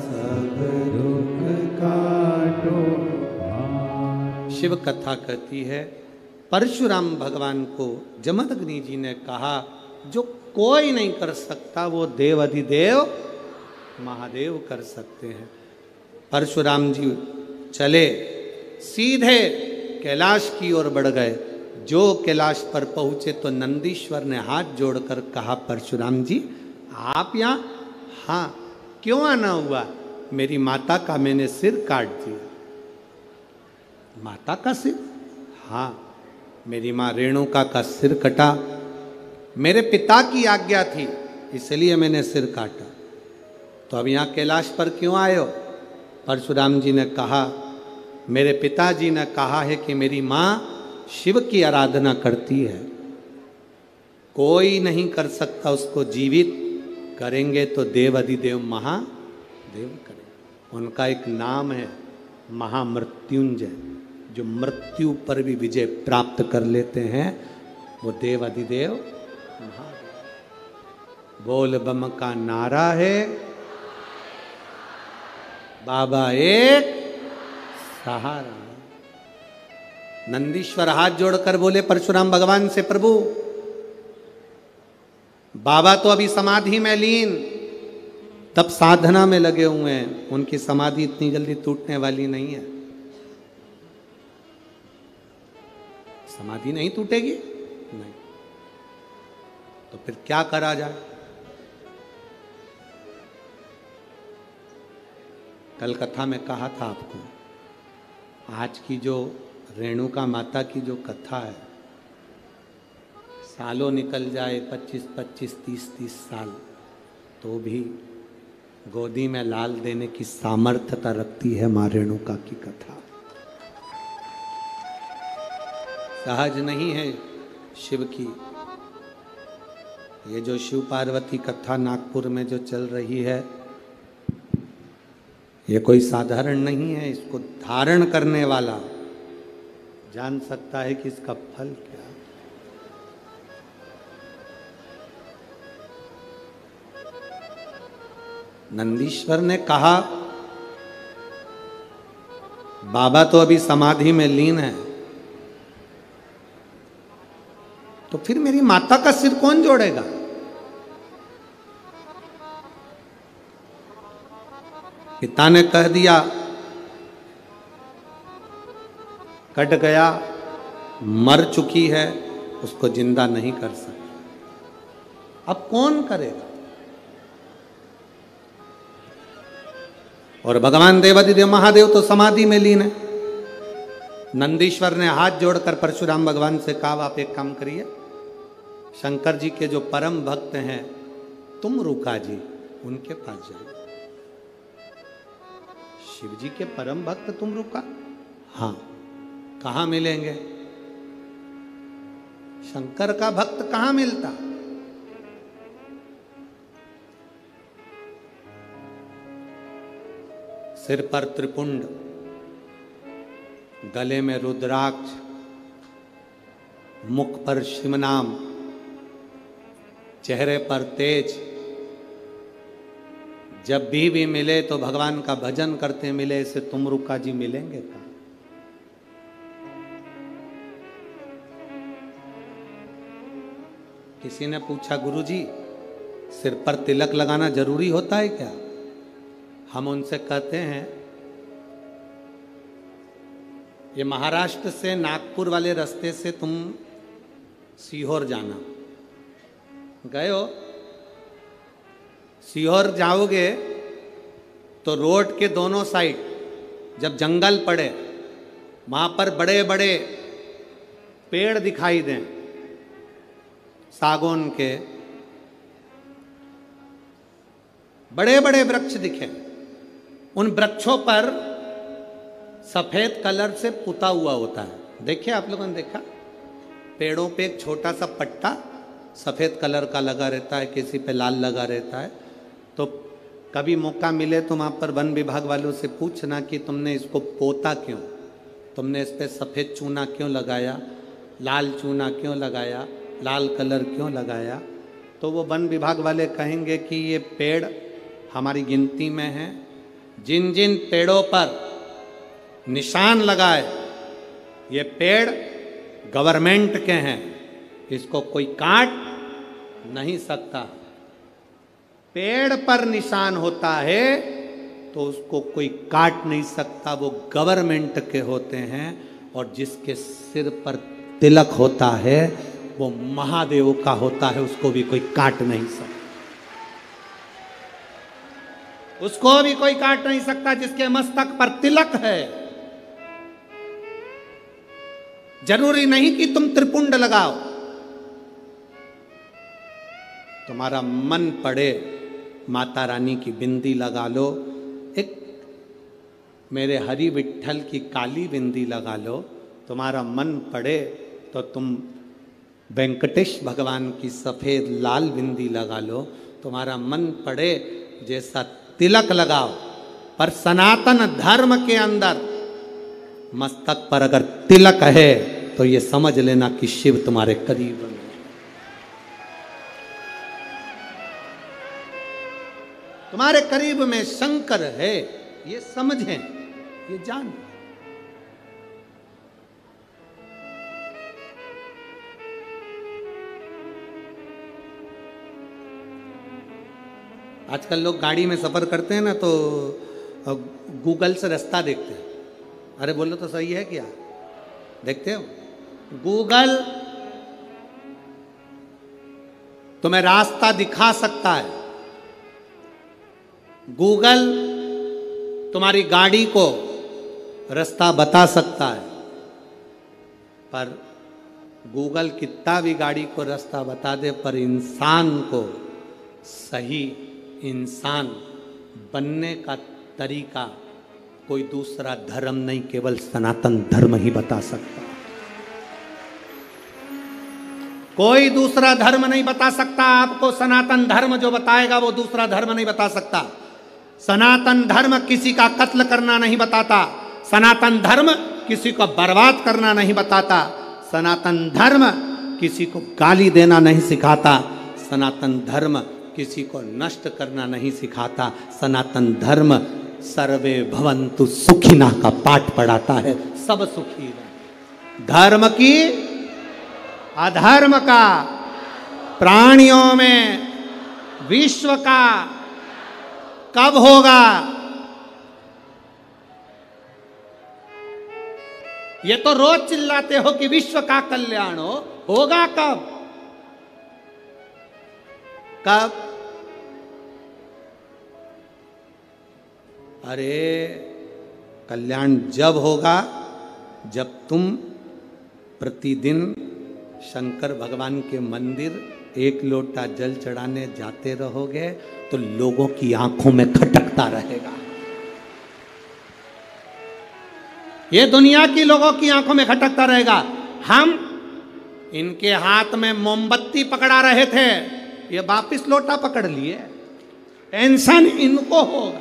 सब दुख काटो शिव कथा कहती है, परशुराम भगवान को जमदग्नि जी ने कहा जो कोई नहीं कर सकता वो देव अधिदेव महादेव कर सकते हैं। परशुराम जी चले सीधे कैलाश की ओर बढ़ गए। जो कैलाश पर पहुंचे तो नंदीश्वर ने हाथ जोड़कर कहा, परशुराम जी आप यहाँ? हाँ, क्यों आना हुआ? मेरी माता का मैंने सिर काट दिया। माता का सिर? हाँ, मेरी माँ रेणुका का सिर कटा। मेरे पिता की आज्ञा थी इसलिए मैंने सिर काटा। तो अब यहाँ कैलाश पर क्यों आए हो? परशुराम जी ने कहा, मेरे पिताजी ने कहा है कि मेरी माँ शिव की आराधना करती है, कोई नहीं कर सकता उसको जीवित, करेंगे तो देव अधिदेव महादेव करेंगे। उनका एक नाम है महामृत्युंजय, जो मृत्यु पर भी विजय प्राप्त कर लेते हैं, वो देव अधिदेव महादेव। बोल बम का नारा है, बाबा एक सहारा। नंदीश्वर हाथ जोड़कर बोले परशुराम भगवान से, प्रभु बाबा तो अभी समाधि में लीन, तब साधना में लगे हुए हैं, उनकी समाधि इतनी जल्दी टूटने वाली नहीं है। समाधि नहीं टूटेगी? नहीं। तो फिर क्या करा जाए? कल कथा में कहा था आपको, आज की जो रेणुका माता की जो कथा है, सालों निकल जाए 25-25, 30-30 साल, तो भी गोदी में लाल देने की सामर्थ्यता रखती है माँ रेणुका की कथा। सहज नहीं है शिव की। ये जो शिव पार्वती कथा नागपुर में जो चल रही है, ये कोई साधारण नहीं है। इसको धारण करने वाला जान सकता है कि इसका फल क्या है। नंदीश्वर ने कहा, बाबा तो अभी समाधि में लीन है, तो फिर मेरी माता का सिर कौन जोड़ेगा? पिता ने कह दिया, कट गया, मर चुकी है, उसको जिंदा नहीं कर सकता। अब कौन करेगा? और भगवान देवाधिदेव महादेव तो समाधि में लीन है। नंदीश्वर ने हाथ जोड़कर परशुराम भगवान से कहा, आप एक काम करिए, शंकर जी के जो परम भक्त हैं तुम रुका जी, उनके पास जाइए। शिव जी के परम भक्त तुम रुका? हाँ। कहां मिलेंगे? शंकर का भक्त कहां मिलता? सिर पर त्रिपुंड, गले में रुद्राक्ष, मुख पर शिव नाम, चेहरे पर तेज। जब भी मिले तो भगवान का भजन करते मिले, इसे तुम रुका जी मिलेंगे कहां? किसी ने पूछा, गुरुजी सिर पर तिलक लगाना जरूरी होता है क्या? हम उनसे कहते हैं, ये महाराष्ट्र से नागपुर वाले रास्ते से तुम सीहोर जाना, गए हो? सीहोर जाओगे तो रोड के दोनों साइड जब जंगल पड़े, वहां पर बड़े बड़े पेड़ दिखाई दें, सागौन के बड़े बड़े वृक्ष दिखे, उन वृक्षों पर सफेद कलर से पुता हुआ होता है। देखिए, आप लोगों ने देखा? पेड़ों पे एक छोटा सा पट्टा सफेद कलर का लगा रहता है, किसी पे लाल लगा रहता है। तो कभी मौका मिले तो वहां पर वन विभाग वालों से पूछना कि तुमने इसको पोता क्यों, तुमने इस पे सफेद चूना क्यों लगाया, लाल चूना क्यों लगाया, लाल कलर क्यों लगाया? तो वो वन विभाग वाले कहेंगे कि ये पेड़ हमारी गिनती में हैं, जिन जिन पेड़ों पर निशान लगाए ये पेड़ गवर्नमेंट के हैं, इसको कोई काट नहीं सकता। पेड़ पर निशान होता है तो उसको कोई काट नहीं सकता, वो गवर्नमेंट के होते हैं। और जिसके सिर पर तिलक होता है वो महादेव का होता है, उसको भी कोई काट नहीं सकता, उसको भी कोई काट नहीं सकता जिसके मस्तक पर तिलक है। जरूरी नहीं कि तुम त्रिपुंड लगाओ, तुम्हारा मन पड़े माता रानी की बिंदी लगा लो, एक मेरे हरि विठल की काली बिंदी लगा लो। तुम्हारा मन पड़े तो तुम वेंकटेश भगवान की सफेद लाल बिंदी लगा लो। तुम्हारा मन पड़े जैसा तिलक लगाओ, पर सनातन धर्म के अंदर मस्तक पर अगर तिलक है तो ये समझ लेना कि शिव तुम्हारे करीब है। तुम्हारे करीब में शंकर है, ये समझें, ये जान। आजकल लोग गाड़ी में सफर करते हैं ना तो गूगल से रास्ता देखते हैं। अरे बोलो तो सही है क्या? देखते हो गूगल तुम्हें रास्ता दिखा सकता है, गूगल तुम्हारी गाड़ी को रास्ता बता सकता है, पर गूगल कितना भी गाड़ी को रास्ता बता दे, पर इंसान को सही इंसान बनने का तरीका कोई दूसरा धर्म नहीं, केवल सनातन धर्म ही बता सकता। कोई दूसरा धर्म नहीं बता सकता आपको। सनातन धर्म जो बताएगा वो दूसरा धर्म नहीं बता सकता। सनातन धर्म किसी का कत्ल करना नहीं बताता, सनातन धर्म किसी को बर्बाद करना नहीं बताता, सनातन धर्म किसी को गाली देना नहीं सिखाता, सनातन धर्म किसी को नष्ट करना नहीं सिखाता। सनातन धर्म सर्वे भवन्तु सुखिनः का पाठ पढ़ाता है, सब सुखी रहे। धर्म की अधर्म का, प्राणियों में विश्व का कब होगा? ये तो रोज चिल्लाते हो कि विश्व का कल्याण होगा कब? कब? अरे कल्याण जब होगा जब तुम प्रतिदिन शंकर भगवान के मंदिर एक लोटा जल चढ़ाने जाते रहोगे तो लोगों की आंखों में खटकता रहेगा। ये दुनिया की लोगों की आंखों में खटकता रहेगा। हम इनके हाथ में मोमबत्ती पकड़ा रहे थे, ये वापिस लोटा पकड़ लिए। टेंशन इनको होगा।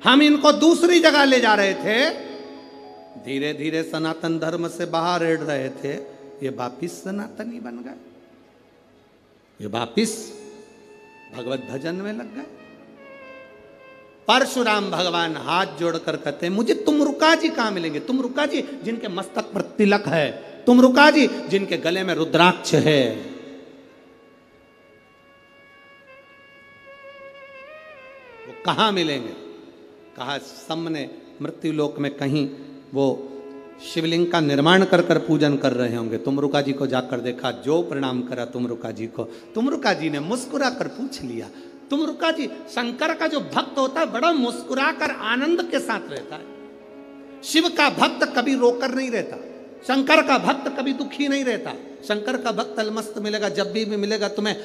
हम इनको दूसरी जगह ले जा रहे थे, धीरे धीरे सनातन धर्म से बाहर रेड़ रहे थे, ये वापिस सनातनी बन गए, ये वापिस भगवत भजन में लग गए। परशुराम भगवान हाथ जोड़कर कहते हैं मुझे तुमरुका जी कहां मिलेंगे? तुमरुका जी जिनके मस्तक पर तिलक है, तुमरुका जी जिनके गले में रुद्राक्ष है, वो कहां मिलेंगे? कहा सामने मृत्युलोक में कहीं वो शिवलिंग का निर्माण कर कर पूजन कर रहे होंगे। तुमरुका जी को जाकर देखा, जो प्रणाम करा तुमरुका जी को, तुमरुका जी ने मुस्कुरा कर पूछ लिया। तुमरुका जी, शंकर का जो भक्त होता है बड़ा मुस्कुरा कर आनंद के साथ रहता है। शिव का भक्त कभी रोकर नहीं रहता, शंकर का भक्त कभी दुखी नहीं रहता। शंकर का भक्त अलमस्त मिलेगा, जब भी मिलेगा तुम्हें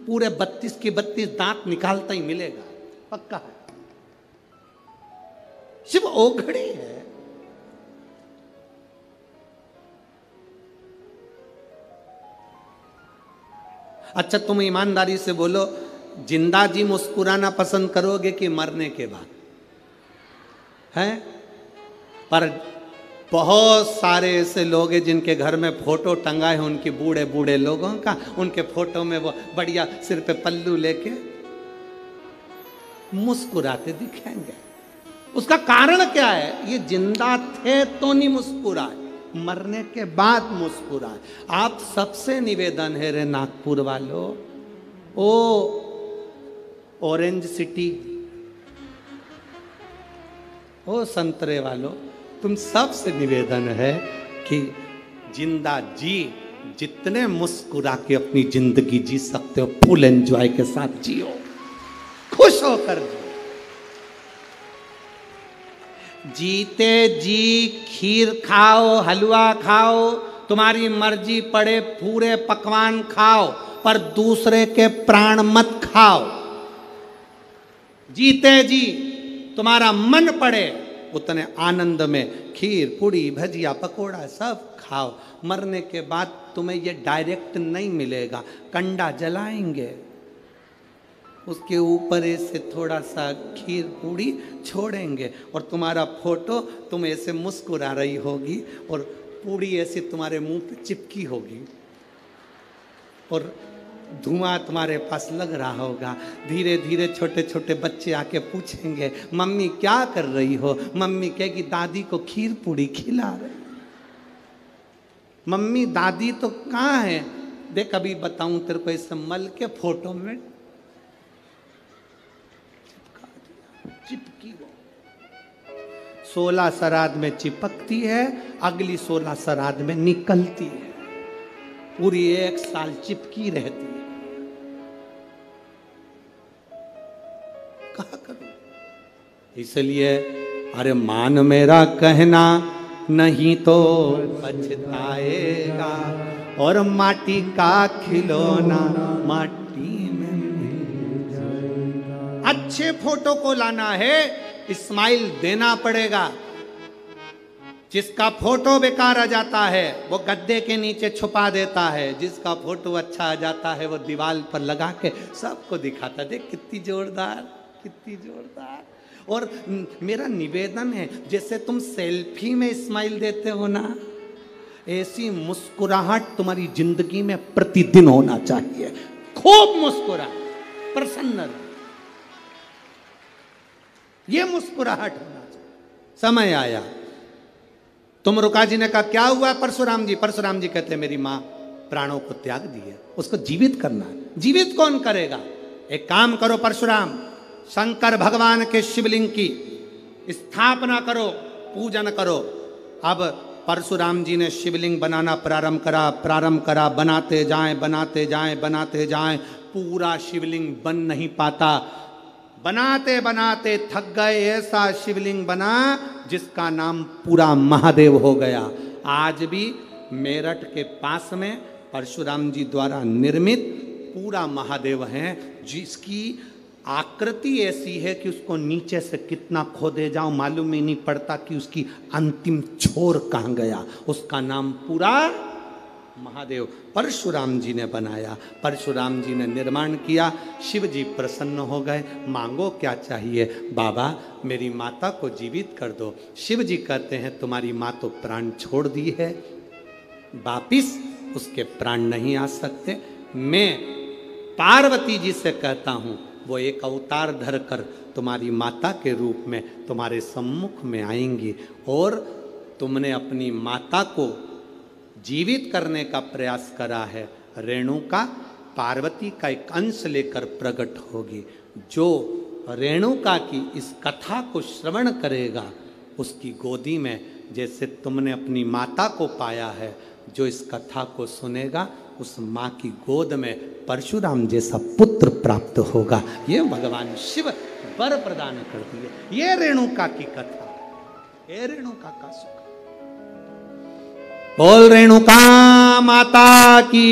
पूरे 32 के 32 दांत निकालता ही मिलेगा, पक्का है। शिव ओघड़ी है। अच्छा तुम ईमानदारी से बोलो, जिंदा जी मुस्कुराना पसंद करोगे कि मरने के बाद? हैं? पर बहुत सारे ऐसे लोग हैं जिनके घर में फोटो टंगा है उनके बूढ़े बूढ़े लोगों का, उनके फोटो में वो बढ़िया सिर पे पल्लू लेके मुस्कुराते दिखेंगे। उसका कारण क्या है? ये जिंदा थे तो नहीं मुस्कुराए, मरने के बाद मुस्कुराए। आप सबसे निवेदन है रे नागपुर वालों, ओ ऑरेंज सिटी, ओ संतरे वालों, तुम सबसे निवेदन है कि जिंदा जी जितने मुस्कुरा के अपनी जिंदगी जी सकते हो फुल एंजॉय के साथ जियो, खुश होकर जियो। जीते जी खीर खाओ, हलवा खाओ, तुम्हारी मर्जी पड़े पूरे पकवान खाओ, पर दूसरे के प्राण मत खाओ। जीते जी तुम्हारा मन पड़े उतने आनंद में खीर पूड़ी भजिया पकोड़ा सब खाओ। मरने के बाद तुम्हें ये डायरेक्ट नहीं मिलेगा, कंडा जलाएंगे, उसके ऊपर ऐसे थोड़ा सा खीर पूड़ी छोड़ेंगे और तुम्हारा फोटो तुम ऐसे मुस्कुरा रही होगी और पूड़ी ऐसे तुम्हारे मुंह पे चिपकी होगी और धुआं तुम्हारे पास लग रहा होगा। धीरे धीरे छोटे छोटे बच्चे आके पूछेंगे मम्मी क्या कर रही हो? मम्मी कहेगी दादी को खीर पूड़ी खिला रही। मम्मी दादी तो कहाँ है? देख अभी बताऊं तेरे को, ऐसे मल के फोटो में चिपकी वो 16 श्राद्ध में चिपकती है, अगली 16 श्राद्ध में निकलती है, पूरी 1 साल चिपकी रहती है। कहा करूं? इसलिए अरे मान मेरा कहना नहीं तो पछताएगा, और माटी का खिलौना माटी में मिल जाएगा। अच्छे फोटो को लाना है, स्माइल देना पड़ेगा। जिसका फोटो बेकार आ जाता है वो गद्दे के नीचे छुपा देता है, जिसका फोटो अच्छा आ जाता है वो दीवार पर लगा के सबको दिखाता है, देख कितनी जोरदार, कितनी जोरदार। और मेरा निवेदन है, जैसे तुम सेल्फी में स्माइल देते हो ना, ऐसी मुस्कुराहट तुम्हारी जिंदगी में प्रतिदिन होना चाहिए। खूब मुस्कुरा, प्रसन्न रहो, ये मुस्कुराहट होना चाहिए। समय आया, तुम रुका जी ने कहा क्या हुआ परशुराम जी? परशुराम जी कहते मेरी मां प्राणों को त्याग दी है, उसको जीवित करना है। जीवित कौन करेगा? एक काम करो परशुराम, शंकर भगवान के शिवलिंग की स्थापना करो, पूजन करो। अब परशुराम जी ने शिवलिंग बनाना प्रारंभ करा, बनाते जाएं, पूरा शिवलिंग बन नहीं पाता। बनाते बनाते थक गए, ऐसा शिवलिंग बना जिसका नाम पूरा महादेव हो गया। आज भी मेरठ के पास में परशुराम जी द्वारा निर्मित पूरा महादेव है, जिसकी आकृति ऐसी है कि उसको नीचे से कितना खोदे जाओ मालूम ही नहीं पड़ता कि उसकी अंतिम छोर कहाँ गया। उसका नाम पूरा महादेव परशुराम जी ने बनाया, परशुराम जी ने निर्माण किया। शिव जी प्रसन्न हो गए, मांगो क्या चाहिए? बाबा मेरी माता को जीवित कर दो। शिव जी कहते हैं तुम्हारी माँ तो प्राण छोड़ दी है, वापिस उसके प्राण नहीं आ सकते। मैं पार्वती जी से कहता हूँ वो एक अवतार धरकर तुम्हारी माता के रूप में तुम्हारे सम्मुख में आएंगी, और तुमने अपनी माता को जीवित करने का प्रयास करा है। रेणुका पार्वती का एक अंश लेकर प्रकट होगी। जो रेणुका की इस कथा को श्रवण करेगा उसकी गोदी में जैसे तुमने अपनी माता को पाया है, जो इस कथा को सुनेगा उस माँ की गोद में परशुराम जैसा पुत्र प्राप्त होगा। ये भगवान शिव वर प्रदान कर दिए। ये रेणुका की कथा, ये रेणुका का सुख। बोल रेणुका माता की,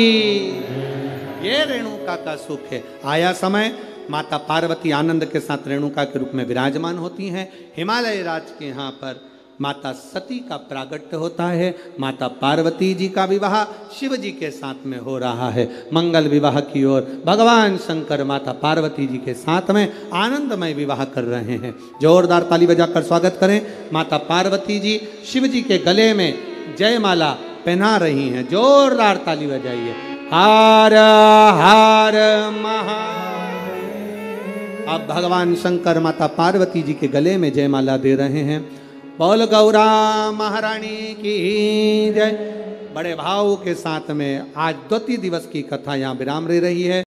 ये रेणुका का सुख है। आया समय, माता पार्वती आनंद के साथ रेणुका के रूप में विराजमान होती हैं। हिमालय राज के यहाँ पर माता सती का प्रागट्य होता है। माता पार्वती जी का विवाह शिव जी के साथ में हो रहा है। मंगल विवाह की ओर भगवान शंकर माता पार्वती जी के साथ में आनंदमय विवाह कर रहे हैं। जोरदार ताली बजाकर स्वागत करें। माता पार्वती जी शिव जी के गले में जयमाला पहना रही हैं। जोरदार ताली बजाइए। हर हर महादेव। आप भगवान शंकर माता पार्वती जी के गले में जयमाला दे रहे हैं। बोल गौरा महारानी की जय। बड़े भाव के साथ में आज द्वितीय दिवस की कथा यहाँ विराम ले रही है।